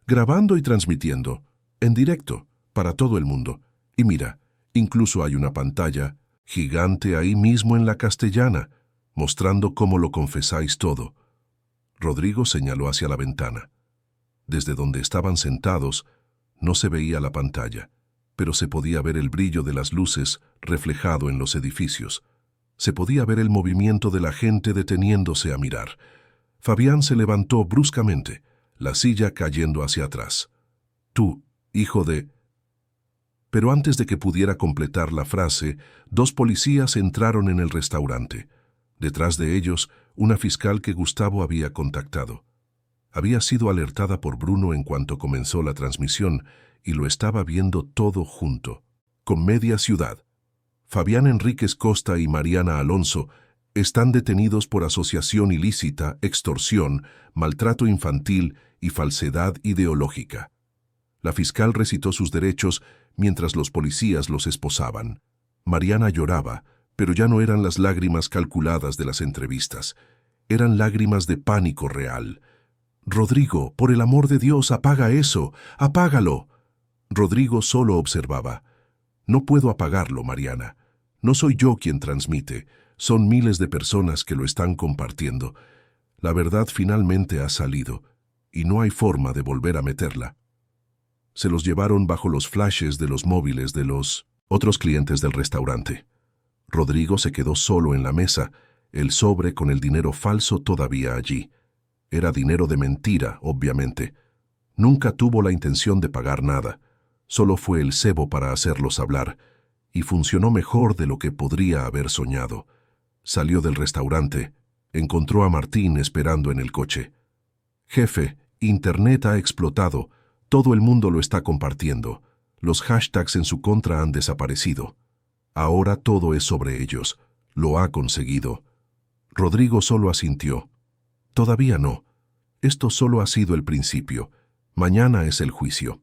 «Grabando y transmitiendo, en directo, para todo el mundo. Y mira, incluso hay una pantalla gigante ahí mismo en la Castellana, mostrando cómo lo confesáis todo». Rodrigo señaló hacia la ventana. Desde donde estaban sentados, no se veía la pantalla, pero se podía ver el brillo de las luces reflejado en los edificios. Se podía ver el movimiento de la gente deteniéndose a mirar. Fabián se levantó bruscamente, la silla cayendo hacia atrás. «Tú, hijo de...». Pero antes de que pudiera completar la frase, 2 policías entraron en el restaurante. Detrás de ellos, una fiscal que Gustavo había contactado. Había sido alertada por Bruno en cuanto comenzó la transmisión y lo estaba viendo todo junto, con media ciudad. Fabián Enríquez Costa y Mariana Alonso están detenidos por asociación ilícita, extorsión, maltrato infantil y falsedad ideológica. La fiscal recitó sus derechos mientras los policías los esposaban. Mariana lloraba, pero ya no eran las lágrimas calculadas de las entrevistas. Eran lágrimas de pánico real. «Rodrigo, por el amor de Dios, apaga eso, apágalo». Rodrigo solo observaba. «No puedo apagarlo, Mariana. No soy yo quien transmite, son miles de personas que lo están compartiendo. La verdad finalmente ha salido, y no hay forma de volver a meterla». Se los llevaron bajo los flashes de los móviles de los otros clientes del restaurante. Rodrigo se quedó solo en la mesa, el sobre con el dinero falso todavía allí. Era dinero de mentira, obviamente. Nunca tuvo la intención de pagar nada. Solo fue el cebo para hacerlos hablar, y funcionó mejor de lo que podría haber soñado. Salió del restaurante. Encontró a Martín esperando en el coche. «Jefe, Internet ha explotado. Todo el mundo lo está compartiendo. Los hashtags en su contra han desaparecido. Ahora todo es sobre ellos. Lo ha conseguido». Rodrigo solo asintió. «Todavía no. Esto solo ha sido el principio. Mañana es el juicio».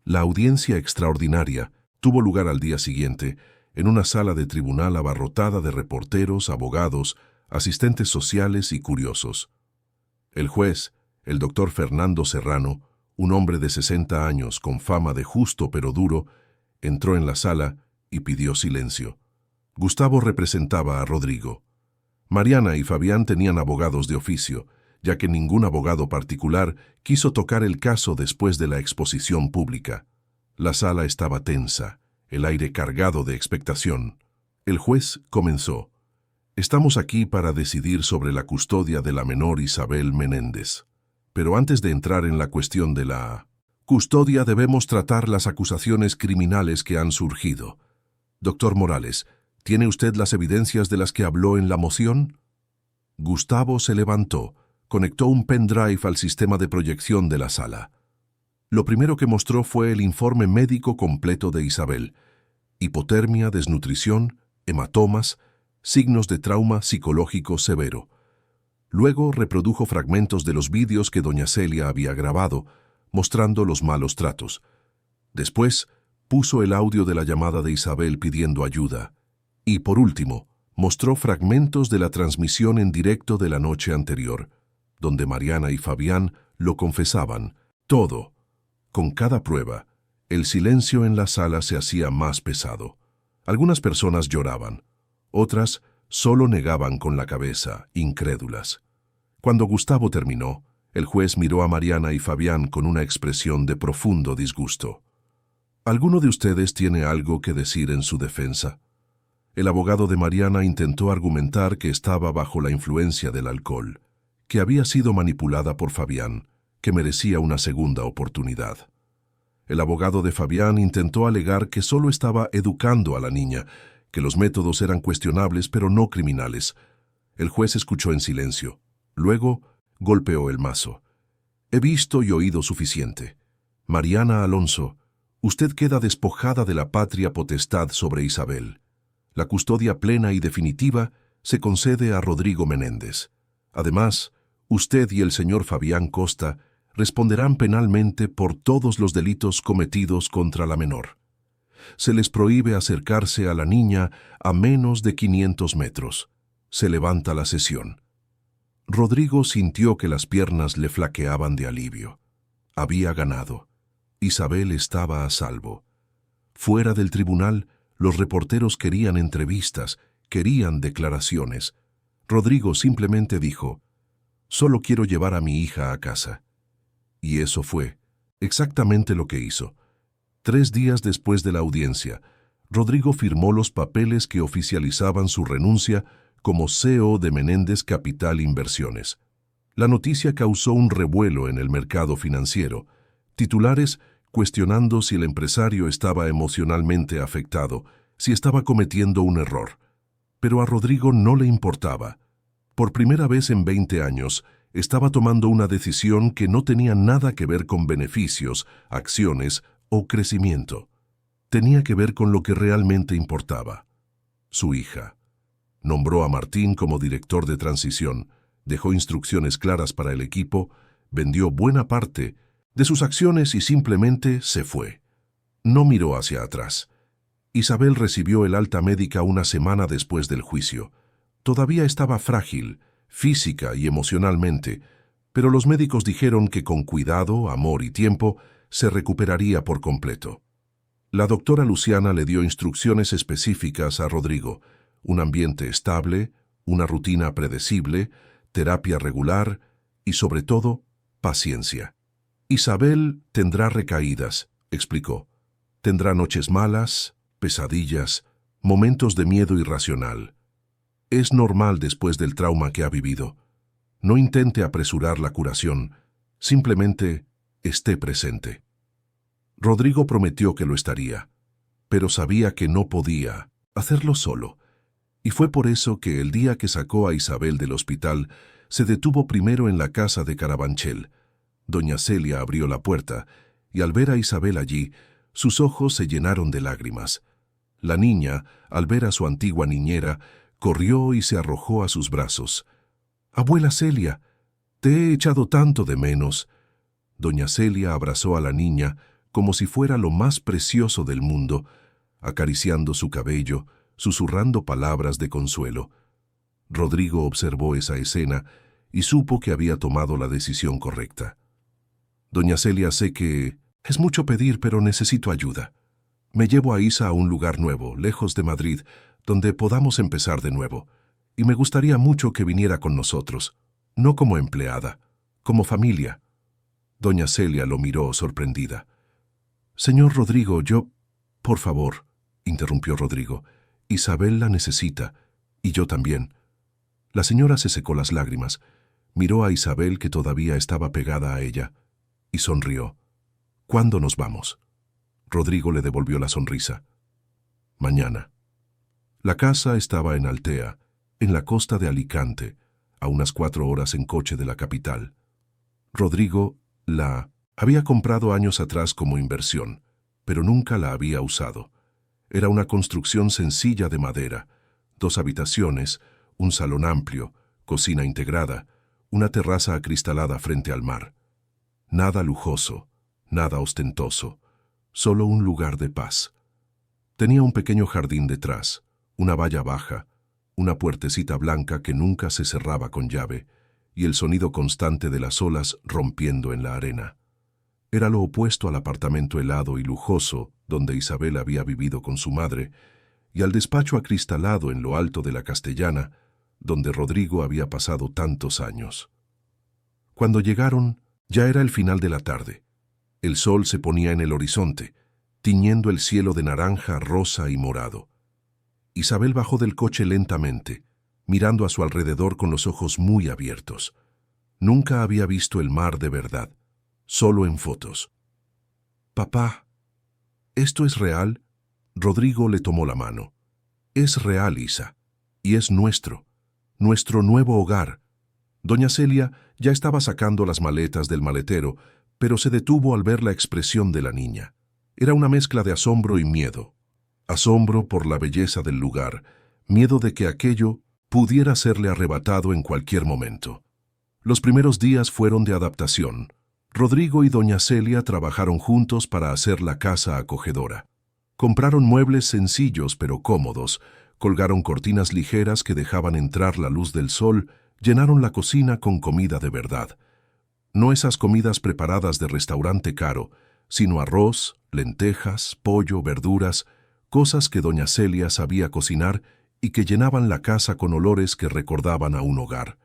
La audiencia extraordinaria tuvo lugar al día siguiente, en una sala de tribunal abarrotada de reporteros, abogados, asistentes sociales y curiosos. El juez, el doctor Fernando Serrano, un hombre de 60 años con fama de justo pero duro, entró en la sala y pidió silencio. Gustavo representaba a Rodrigo. Mariana y Fabián tenían abogados de oficio, ya que ningún abogado particular quiso tocar el caso después de la exposición pública. La sala estaba tensa, el aire cargado de expectación. El juez comenzó. «Estamos aquí para decidir sobre la custodia de la menor Isabel Menéndez. Pero antes de entrar en la cuestión de la custodia debemos tratar las acusaciones criminales que han surgido. Doctor Morales, ¿tiene usted las evidencias de las que habló en la moción?» Gustavo se levantó, conectó un pendrive al sistema de proyección de la sala. Lo primero que mostró fue el informe médico completo de Isabel. Hipotermia, desnutrición, hematomas, signos de trauma psicológico severo. Luego reprodujo fragmentos de los vídeos que doña Celia había grabado, mostrando los malos tratos. Después, puso el audio de la llamada de Isabel pidiendo ayuda. Y, por último, mostró fragmentos de la transmisión en directo de la noche anterior, donde Mariana y Fabián lo confesaban, todo. Con cada prueba, el silencio en la sala se hacía más pesado. Algunas personas lloraban, otras solo negaban con la cabeza, incrédulas. Cuando Gustavo terminó, el juez miró a Mariana y Fabián con una expresión de profundo disgusto. ¿Alguno de ustedes tiene algo que decir en su defensa? El abogado de Mariana intentó argumentar que estaba bajo la influencia del alcohol, que había sido manipulada por Fabián, que merecía una segunda oportunidad. El abogado de Fabián intentó alegar que solo estaba educando a la niña, que los métodos eran cuestionables pero no criminales. El juez escuchó en silencio. Luego golpeó el mazo. «He visto y oído suficiente. Mariana Alonso, usted queda despojada de la patria potestad sobre Isabel. La custodia plena y definitiva se concede a Rodrigo Menéndez. Además, usted y el señor Fabián Costa responderán penalmente por todos los delitos cometidos contra la menor. Se les prohíbe acercarse a la niña a menos de 500 metros. Se levanta la sesión». Rodrigo sintió que las piernas le flaqueaban de alivio. Había ganado. Isabel estaba a salvo. Fuera del tribunal, los reporteros querían entrevistas, querían declaraciones. Rodrigo simplemente dijo: «Solo quiero llevar a mi hija a casa». Y eso fue exactamente lo que hizo. 3 días después de la audiencia, Rodrigo firmó los papeles que oficializaban su renuncia como CEO de Menéndez Capital Inversiones. La noticia causó un revuelo en el mercado financiero. Titulares cuestionando si el empresario estaba emocionalmente afectado, si estaba cometiendo un error. Pero a Rodrigo no le importaba. Por primera vez en 20 años, estaba tomando una decisión que no tenía nada que ver con beneficios, acciones o crecimiento. Tenía que ver con lo que realmente importaba: su hija. Nombró a Martín como director de transición, dejó instrucciones claras para el equipo, vendió buena parte de sus acciones y simplemente se fue. No miró hacia atrás. Isabel recibió el alta médica una semana después del juicio. Todavía estaba frágil, física y emocionalmente, pero los médicos dijeron que con cuidado, amor y tiempo se recuperaría por completo. La doctora Luciana le dio instrucciones específicas a Rodrigo: un ambiente estable, una rutina predecible, terapia regular y, sobre todo, paciencia. Isabel tendrá recaídas, explicó. Tendrá noches malas, pesadillas, momentos de miedo irracional. Es normal después del trauma que ha vivido. No intente apresurar la curación, simplemente esté presente. Rodrigo prometió que lo estaría, pero sabía que no podía hacerlo solo. Y fue por eso que el día que sacó a Isabel del hospital, se detuvo primero en la casa de Carabanchel. Doña Celia abrió la puerta, y al ver a Isabel allí, sus ojos se llenaron de lágrimas. La niña, al ver a su antigua niñera, corrió y se arrojó a sus brazos. «Abuela Celia, te he echado tanto de menos». Doña Celia abrazó a la niña como si fuera lo más precioso del mundo, acariciando su cabello, susurrando palabras de consuelo. Rodrigo observó esa escena y supo que había tomado la decisión correcta. «Doña Celia, sé que es mucho pedir, pero necesito ayuda. Me llevo a Isa a un lugar nuevo, lejos de Madrid, donde podamos empezar de nuevo. Y me gustaría mucho que viniera con nosotros, no como empleada, como familia». Doña Celia lo miró sorprendida. «Señor Rodrigo, yo...» «Por favor», interrumpió Rodrigo, «Isabel la necesita, y yo también». La señora se secó las lágrimas, miró a Isabel, que todavía estaba pegada a ella, y sonrió. «¿Cuándo nos vamos?» Rodrigo le devolvió la sonrisa. «Mañana». La casa estaba en Altea, en la costa de Alicante, a unas 4 horas en coche de la capital. Rodrigo la había comprado años atrás como inversión, pero nunca la había usado. Era una construcción sencilla de madera, 2 habitaciones, un salón amplio, cocina integrada, una terraza acristalada frente al mar. Nada lujoso, nada ostentoso, solo un lugar de paz. Tenía un pequeño jardín detrás, una valla baja, una puertecita blanca que nunca se cerraba con llave, y el sonido constante de las olas rompiendo en la arena. Era lo opuesto al apartamento helado y lujoso donde Isabel había vivido con su madre, y al despacho acristalado en lo alto de la Castellana, donde Rodrigo había pasado tantos años. Cuando llegaron, ya era el final de la tarde. El sol se ponía en el horizonte, tiñendo el cielo de naranja, rosa y morado. Isabel bajó del coche lentamente, mirando a su alrededor con los ojos muy abiertos. Nunca había visto el mar de verdad, solo en fotos. «Papá, ¿esto es real?» Rodrigo le tomó la mano. «Es real, Isa, y es nuestro nuevo hogar». Doña Celia ya estaba sacando las maletas del maletero, pero se detuvo al ver la expresión de la niña. Era una mezcla de asombro y miedo. Asombro por la belleza del lugar, miedo de que aquello pudiera serle arrebatado en cualquier momento. Los primeros días fueron de adaptación. Rodrigo y doña Celia trabajaron juntos para hacer la casa acogedora. Compraron muebles sencillos pero cómodos, colgaron cortinas ligeras que dejaban entrar la luz del sol, llenaron la cocina con comida de verdad. No esas comidas preparadas de restaurante caro, sino arroz, lentejas, pollo, verduras, cosas que doña Celia sabía cocinar y que llenaban la casa con olores que recordaban a un hogar.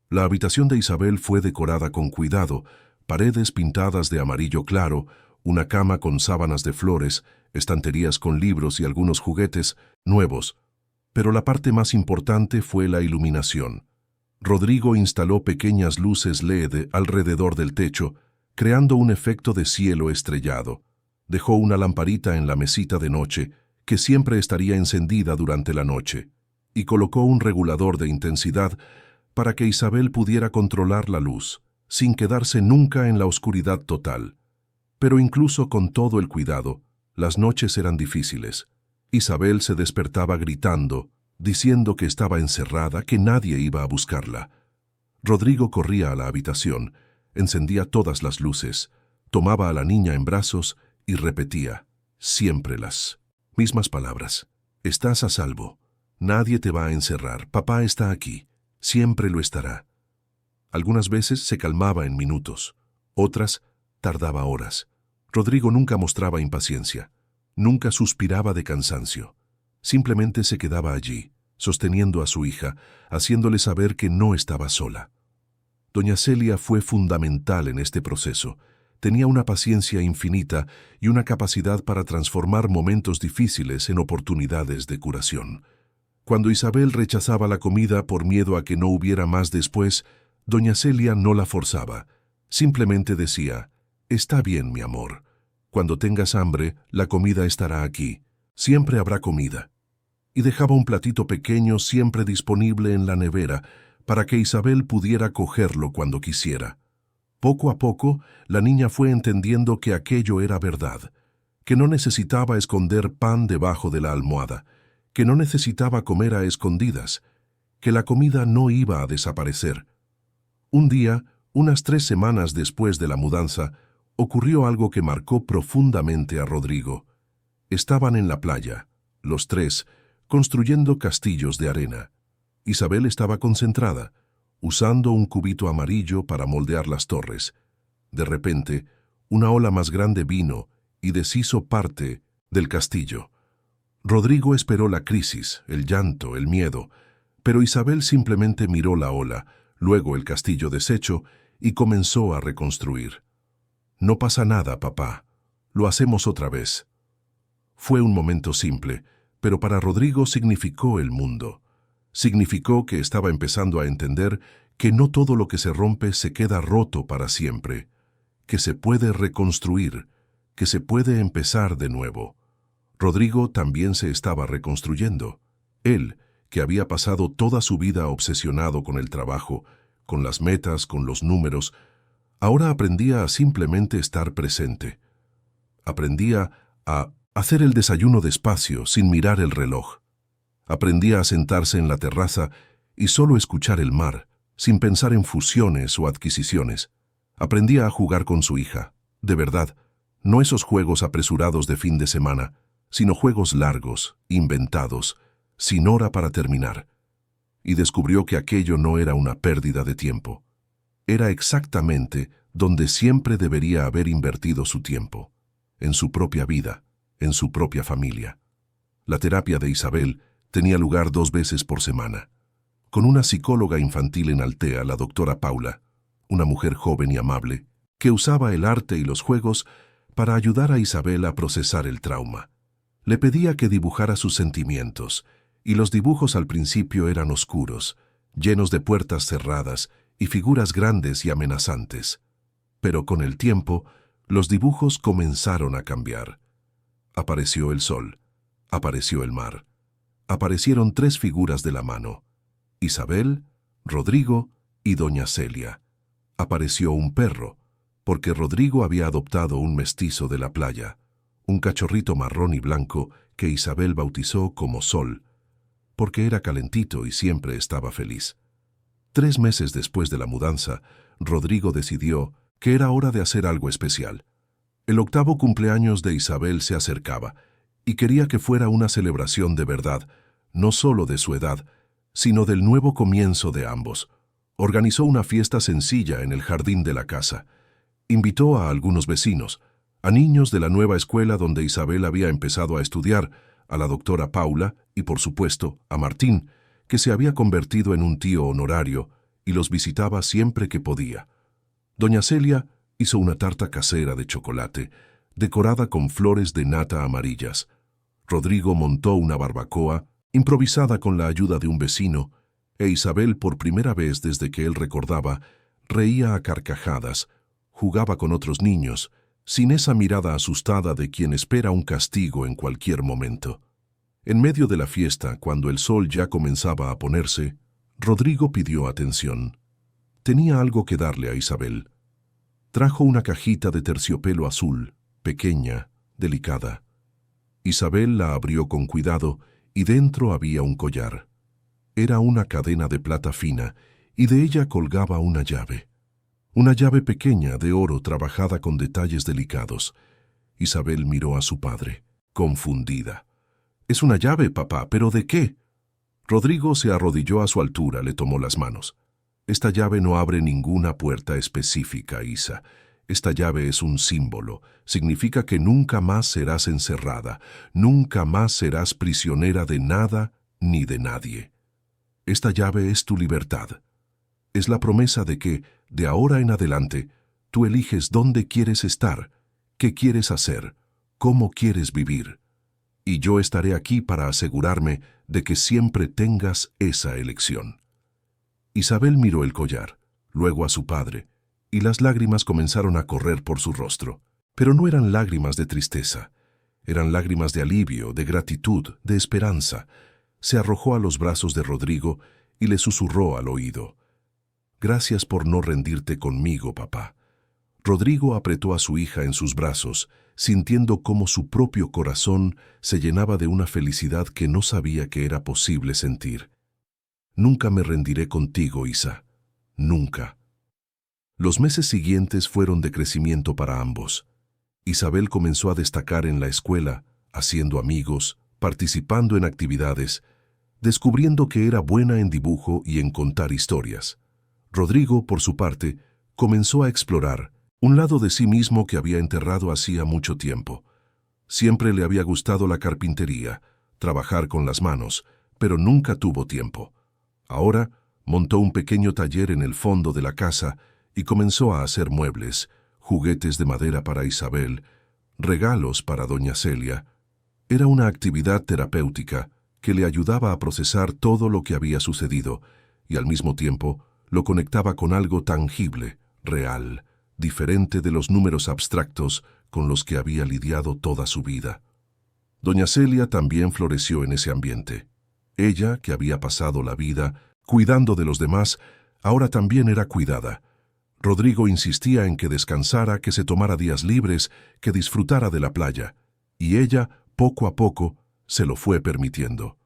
La habitación de Isabel fue decorada con cuidado, paredes pintadas de amarillo claro, una cama con sábanas de flores, estanterías con libros y algunos juguetes nuevos. Pero la parte más importante fue la iluminación. Rodrigo instaló pequeñas luces LED alrededor del techo, creando un efecto de cielo estrellado. Dejó una lamparita en la mesita de noche, que siempre estaría encendida durante la noche, y colocó un regulador de intensidad para que Isabel pudiera controlar la luz, sin quedarse nunca en la oscuridad total. Pero incluso con todo el cuidado, las noches eran difíciles. Isabel se despertaba gritando, diciendo que estaba encerrada, que nadie iba a buscarla. Rodrigo corría a la habitación, encendía todas las luces, Tomaba a la niña en brazos y repetía, siempre las mismas palabras. Estás a salvo. Nadie te va a encerrar. Papá está aquí. Siempre lo estará. Algunas veces se calmaba en minutos. Otras tardaba horas. Rodrigo nunca mostraba impaciencia. Nunca suspiraba de cansancio. Simplemente se quedaba allí, sosteniendo a su hija, haciéndole saber que no estaba sola. Doña Celia fue fundamental en este proceso. Tenía una paciencia infinita y una capacidad para transformar momentos difíciles en oportunidades de curación. Cuando Isabel rechazaba la comida por miedo a que no hubiera más después, doña Celia no la forzaba. Simplemente decía, «Está bien, mi amor. Cuando tengas hambre, la comida estará aquí. Siempre habrá comida». Y dejaba un platito pequeño siempre disponible en la nevera para que Isabel pudiera cogerlo cuando quisiera. Poco a poco, la niña fue entendiendo que aquello era verdad, que no necesitaba esconder pan debajo de la almohada, que no necesitaba comer a escondidas, que la comida no iba a desaparecer. Un día, unas 3 semanas después de la mudanza, ocurrió algo que marcó profundamente a Rodrigo. Estaban en la playa, los tres, construyendo castillos de arena. Isabel estaba concentrada, usando un cubito amarillo para moldear las torres. De repente, una ola más grande vino y deshizo parte del castillo. Rodrigo esperó la crisis, el llanto, el miedo, pero Isabel simplemente miró la ola, luego el castillo deshecho, y comenzó a reconstruir. «No pasa nada, papá. Lo hacemos otra vez». Fue un momento simple, pero para Rodrigo significó el mundo. Significó que estaba empezando a entender que no todo lo que se rompe se queda roto para siempre, que se puede reconstruir, que se puede empezar de nuevo. Rodrigo también se estaba reconstruyendo. Él, que había pasado toda su vida obsesionado con el trabajo, con las metas, con los números, ahora aprendía a simplemente estar presente. Aprendía a hacer el desayuno despacio, sin mirar el reloj. Aprendía a sentarse en la terraza y solo escuchar el mar, sin pensar en fusiones o adquisiciones. Aprendía a jugar con su hija, de verdad, no esos juegos apresurados de fin de semana, sino juegos largos, inventados, sin hora para terminar. Y descubrió que aquello no era una pérdida de tiempo. Era exactamente donde siempre debería haber invertido su tiempo, en su propia vida, en su propia familia. La terapia de Isabel tenía lugar 2 veces por semana, con una psicóloga infantil en Altea, la doctora Paula, una mujer joven y amable, que usaba el arte y los juegos para ayudar a Isabel a procesar el trauma. Le pedía que dibujara sus sentimientos, y los dibujos al principio eran oscuros, llenos de puertas cerradas y figuras grandes y amenazantes. Pero con el tiempo, los dibujos comenzaron a cambiar. Apareció el sol, apareció el mar. Aparecieron 3 figuras de la mano: Isabel, Rodrigo y doña Celia. Apareció un perro, porque Rodrigo había adoptado un mestizo de la playa, un cachorrito marrón y blanco que Isabel bautizó como Sol, porque era calentito y siempre estaba feliz. 3 meses después de la mudanza, Rodrigo decidió que era hora de hacer algo especial. El 8º cumpleaños de Isabel se acercaba, y quería que fuera una celebración de verdad, no solo de su edad, sino del nuevo comienzo de ambos. Organizó una fiesta sencilla en el jardín de la casa. Invitó a algunos vecinos, a niños de la nueva escuela donde Isabel había empezado a estudiar, a la doctora Paula y, por supuesto, a Martín, que se había convertido en un tío honorario y los visitaba siempre que podía. Doña Celia hizo una tarta casera de chocolate, decorada con flores de nata amarillas. Rodrigo montó una barbacoa, improvisada con la ayuda de un vecino, e Isabel, por primera vez desde que él recordaba, reía a carcajadas, jugaba con otros niños, sin esa mirada asustada de quien espera un castigo en cualquier momento. En medio de la fiesta, cuando el sol ya comenzaba a ponerse, Rodrigo pidió atención. Tenía algo que darle a Isabel. Trajo una cajita de terciopelo azul, pequeña, delicada. Isabel la abrió con cuidado y dentro había un collar. Era una cadena de plata fina y de ella colgaba una llave. Una llave pequeña de oro trabajada con detalles delicados. Isabel miró a su padre, confundida. «Es una llave, papá, ¿pero de qué?» Rodrigo se arrodilló a su altura, le tomó las manos. «Esta llave no abre ninguna puerta específica, Isa. Esta llave es un símbolo. Significa que nunca más serás encerrada, nunca más serás prisionera de nada ni de nadie. Esta llave es tu libertad. Es la promesa de que, de ahora en adelante, tú eliges dónde quieres estar, qué quieres hacer, cómo quieres vivir. Y yo estaré aquí para asegurarme de que siempre tengas esa elección». Isabel miró el collar, luego a su padre, y las lágrimas comenzaron a correr por su rostro. Pero no eran lágrimas de tristeza, eran lágrimas de alivio, de gratitud, de esperanza. Se arrojó a los brazos de Rodrigo y le susurró al oído: «Gracias por no rendirte conmigo, papá». Rodrigo apretó a su hija en sus brazos, sintiendo cómo su propio corazón se llenaba de una felicidad que no sabía que era posible sentir. «Nunca me rendiré contigo, Isa. Nunca». Los meses siguientes fueron de crecimiento para ambos. Isabel comenzó a destacar en la escuela, haciendo amigos, participando en actividades, descubriendo que era buena en dibujo y en contar historias. Rodrigo, por su parte, comenzó a explorar un lado de sí mismo que había enterrado hacía mucho tiempo. Siempre le había gustado la carpintería, trabajar con las manos, pero nunca tuvo tiempo. Ahora montó un pequeño taller en el fondo de la casa y comenzó a hacer muebles, juguetes de madera para Isabel, regalos para doña Celia. Era una actividad terapéutica que le ayudaba a procesar todo lo que había sucedido y al mismo tiempo lo conectaba con algo tangible, real, diferente de los números abstractos con los que había lidiado toda su vida. Doña Celia también floreció en ese ambiente. Ella, que había pasado la vida cuidando de los demás, ahora también era cuidada. Rodrigo insistía en que descansara, que se tomara días libres, que disfrutara de la playa, y ella, poco a poco, se lo fue permitiendo.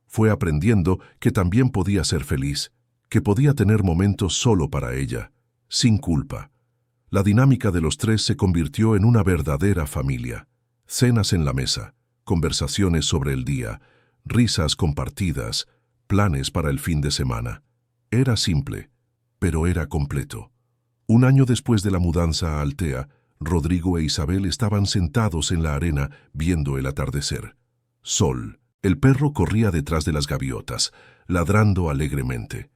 Fue aprendiendo que también podía ser feliz, que podía tener momentos solo para ella, sin culpa. La dinámica de los tres se convirtió en una verdadera familia. Cenas en la mesa, conversaciones sobre el día, risas compartidas, planes para el fin de semana. Era simple, pero era completo. Un año después de la mudanza a Altea, Rodrigo e Isabel estaban sentados en la arena viendo el atardecer. Sol. El perro corría detrás de las gaviotas, ladrando alegremente.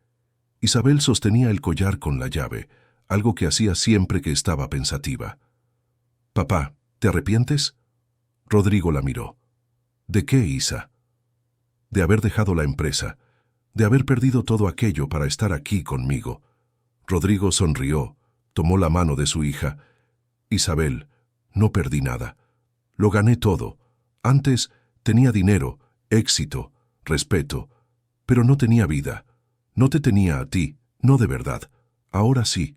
Isabel sostenía el collar con la llave, algo que hacía siempre que estaba pensativa. «Papá, ¿te arrepientes?» Rodrigo la miró. «¿De qué, Isa?» «De haber dejado la empresa, de haber perdido todo aquello para estar aquí conmigo». Rodrigo sonrió, tomó la mano de su hija. «Isabel, no perdí nada. Lo gané todo. Antes tenía dinero, éxito, respeto, pero no tenía vida. No te tenía a ti, no de verdad. Ahora sí,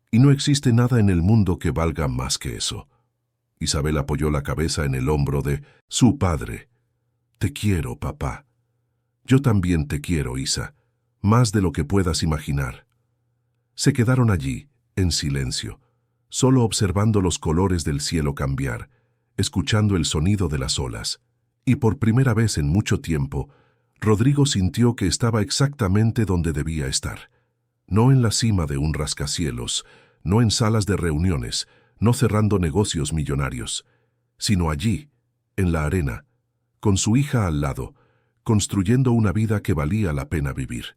y no existe nada en el mundo que valga más que eso». Isabel apoyó la cabeza en el hombro de su padre. «Te quiero, papá». «Yo también te quiero, Isa, más de lo que puedas imaginar». Se quedaron allí, en silencio, solo observando los colores del cielo cambiar, escuchando el sonido de las olas. Y por primera vez en mucho tiempo, Rodrigo sintió que estaba exactamente donde debía estar. No en la cima de un rascacielos, no en salas de reuniones, no cerrando negocios millonarios, sino allí, en la arena, con su hija al lado, construyendo una vida que valía la pena vivir.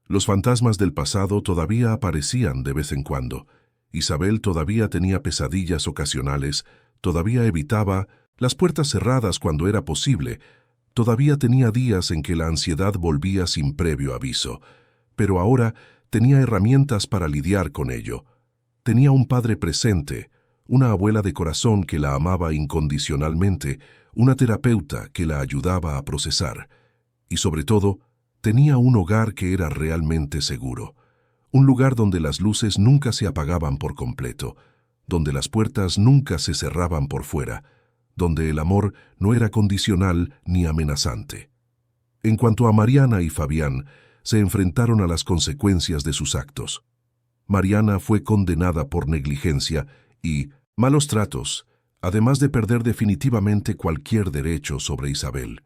Los fantasmas del pasado todavía aparecían de vez en cuando. Isabel todavía tenía pesadillas ocasionales, todavía evitaba las puertas cerradas cuando era posible, todavía tenía días en que la ansiedad volvía sin previo aviso, pero ahora tenía herramientas para lidiar con ello. Tenía un padre presente, una abuela de corazón que la amaba incondicionalmente, una terapeuta que la ayudaba a procesar, y sobre todo, tenía un hogar que era realmente seguro, un lugar donde las luces nunca se apagaban por completo, donde las puertas nunca se cerraban por fuera, donde el amor no era condicional ni amenazante. En cuanto a Mariana y Fabián, se enfrentaron a las consecuencias de sus actos. Mariana fue condenada por negligencia y malos tratos, además de perder definitivamente cualquier derecho sobre Isabel.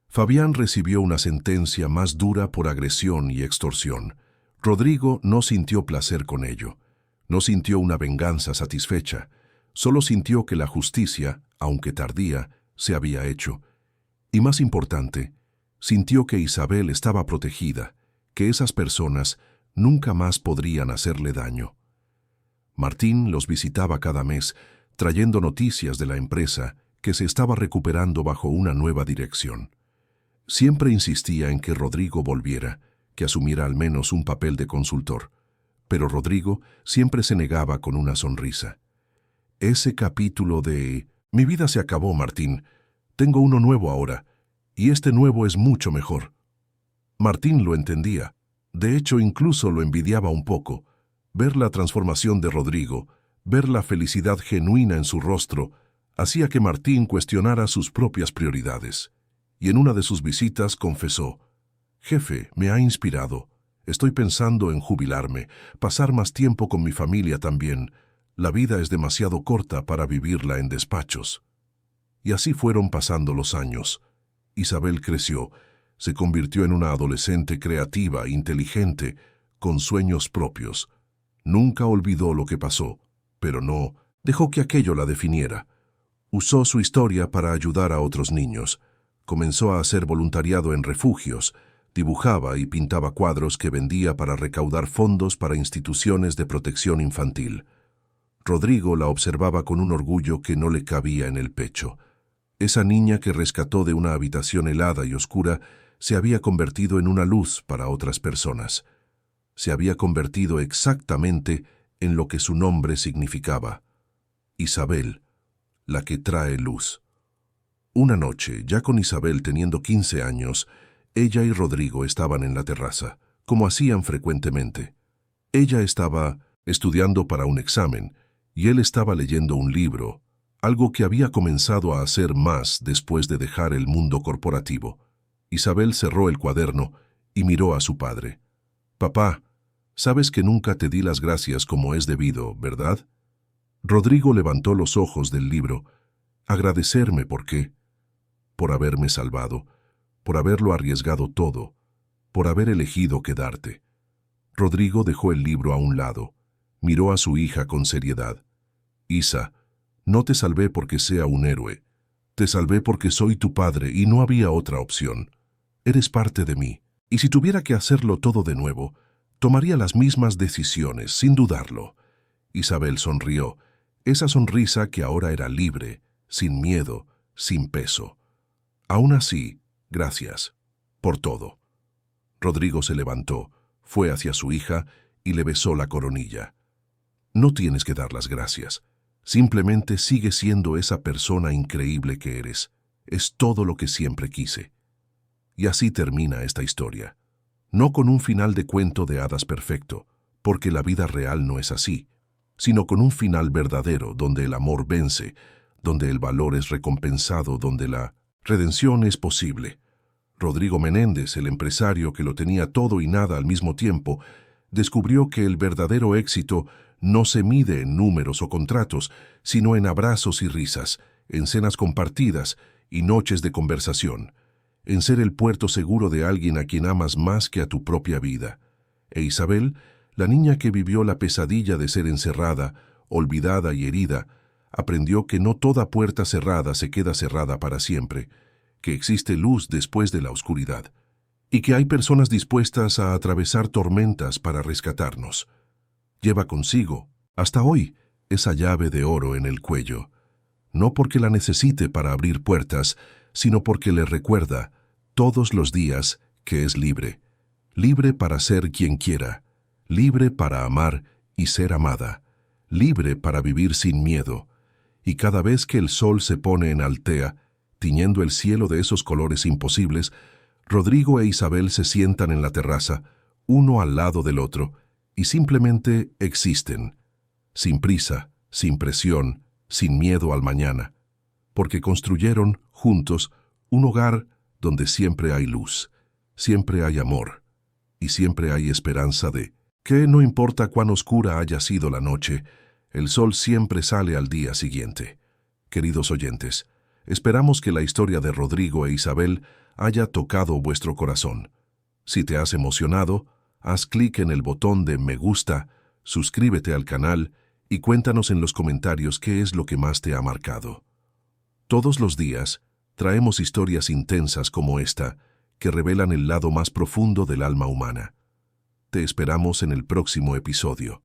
Fabián recibió una sentencia más dura por agresión y extorsión. Rodrigo no sintió placer con ello. No sintió una venganza satisfecha. Solo sintió que la justicia, aunque tardía, se había hecho. Y más importante, sintió que Isabel estaba protegida, que esas personas nunca más podrían hacerle daño. Martín los visitaba cada mes, trayendo noticias de la empresa que se estaba recuperando bajo una nueva dirección. Siempre insistía en que Rodrigo volviera, que asumiera al menos un papel de consultor, pero Rodrigo siempre se negaba con una sonrisa. Ese capítulo de «Mi vida se acabó, Martín. Tengo uno nuevo ahora, y este nuevo es mucho mejor». Martín lo entendía. De hecho, incluso lo envidiaba un poco. Ver la transformación de Rodrigo, ver la felicidad genuina en su rostro, hacía que Martín cuestionara sus propias prioridades. Y en una de sus visitas confesó: «Jefe, me ha inspirado. Estoy pensando en jubilarme, pasar más tiempo con mi familia también. La vida es demasiado corta para vivirla en despachos». Y así fueron pasando los años. Isabel creció, se convirtió en una adolescente creativa, inteligente, con sueños propios. Nunca olvidó lo que pasó, pero no dejó que aquello la definiera. Usó su historia para ayudar a otros niños. Comenzó a hacer voluntariado en refugios, dibujaba y pintaba cuadros que vendía para recaudar fondos para instituciones de protección infantil. Rodrigo la observaba con un orgullo que no le cabía en el pecho. Esa niña que rescató de una habitación helada y oscura se había convertido en una luz para otras personas. Se había convertido exactamente en lo que su nombre significaba: Isabel, la que trae luz. Una noche, ya con Isabel teniendo 15 años, ella y Rodrigo estaban en la terraza, como hacían frecuentemente. Ella estaba estudiando para un examen y él estaba leyendo un libro, algo que había comenzado a hacer más después de dejar el mundo corporativo. Isabel cerró el cuaderno y miró a su padre. «Papá, sabes que nunca te di las gracias como es debido, ¿verdad?» Rodrigo levantó los ojos del libro. «¿Agradecerme por qué?» «Por haberme salvado, por haberlo arriesgado todo, por haber elegido quedarte». Rodrigo dejó el libro a un lado. Miró a su hija con seriedad. «Isa, no te salvé porque sea un héroe. Te salvé porque soy tu padre y no había otra opción. Eres parte de mí, y si tuviera que hacerlo todo de nuevo, tomaría las mismas decisiones, sin dudarlo». Isabel sonrió, esa sonrisa que ahora era libre, sin miedo, sin peso. «Aún así, gracias por todo». Rodrigo se levantó, fue hacia su hija y le besó la coronilla. «No tienes que dar las gracias. Simplemente sigue siendo esa persona increíble que eres. Es todo lo que siempre quise». Y así termina esta historia. No con un final de cuento de hadas perfecto, porque la vida real no es así, sino con un final verdadero donde el amor vence, donde el valor es recompensado, donde la redención es posible. Rodrigo Menéndez, el empresario que lo tenía todo y nada al mismo tiempo, descubrió que el verdadero éxito no se mide en números o contratos, sino en abrazos y risas, en cenas compartidas y noches de conversación, en ser el puerto seguro de alguien a quien amas más que a tu propia vida. E Isabel, la niña que vivió la pesadilla de ser encerrada, olvidada y herida, aprendió que no toda puerta cerrada se queda cerrada para siempre, que existe luz después de la oscuridad, y que hay personas dispuestas a atravesar tormentas para rescatarnos. Lleva consigo, hasta hoy, esa llave de oro en el cuello, no porque la necesite para abrir puertas, sino porque le recuerda todos los días que es libre, libre para ser quien quiera, libre para amar y ser amada, libre para vivir sin miedo. Y cada vez que el sol se pone en altea, tiñendo el cielo de esos colores imposibles, Rodrigo e Isabel se sientan en la terraza, uno al lado del otro, y simplemente existen, sin prisa, sin presión, sin miedo al mañana, porque construyeron, juntos, un hogar donde siempre hay luz, siempre hay amor, y siempre hay esperanza de Que no importa cuán oscura haya sido la noche, el sol siempre sale al día siguiente. Queridos oyentes, esperamos que la historia de Rodrigo e Isabel haya tocado vuestro corazón. Si te has emocionado, haz clic en el botón de me gusta, suscríbete al canal y cuéntanos en los comentarios qué es lo que más te ha marcado. Todos los días traemos historias intensas como esta, que revelan el lado más profundo del alma humana. Te esperamos en el próximo episodio.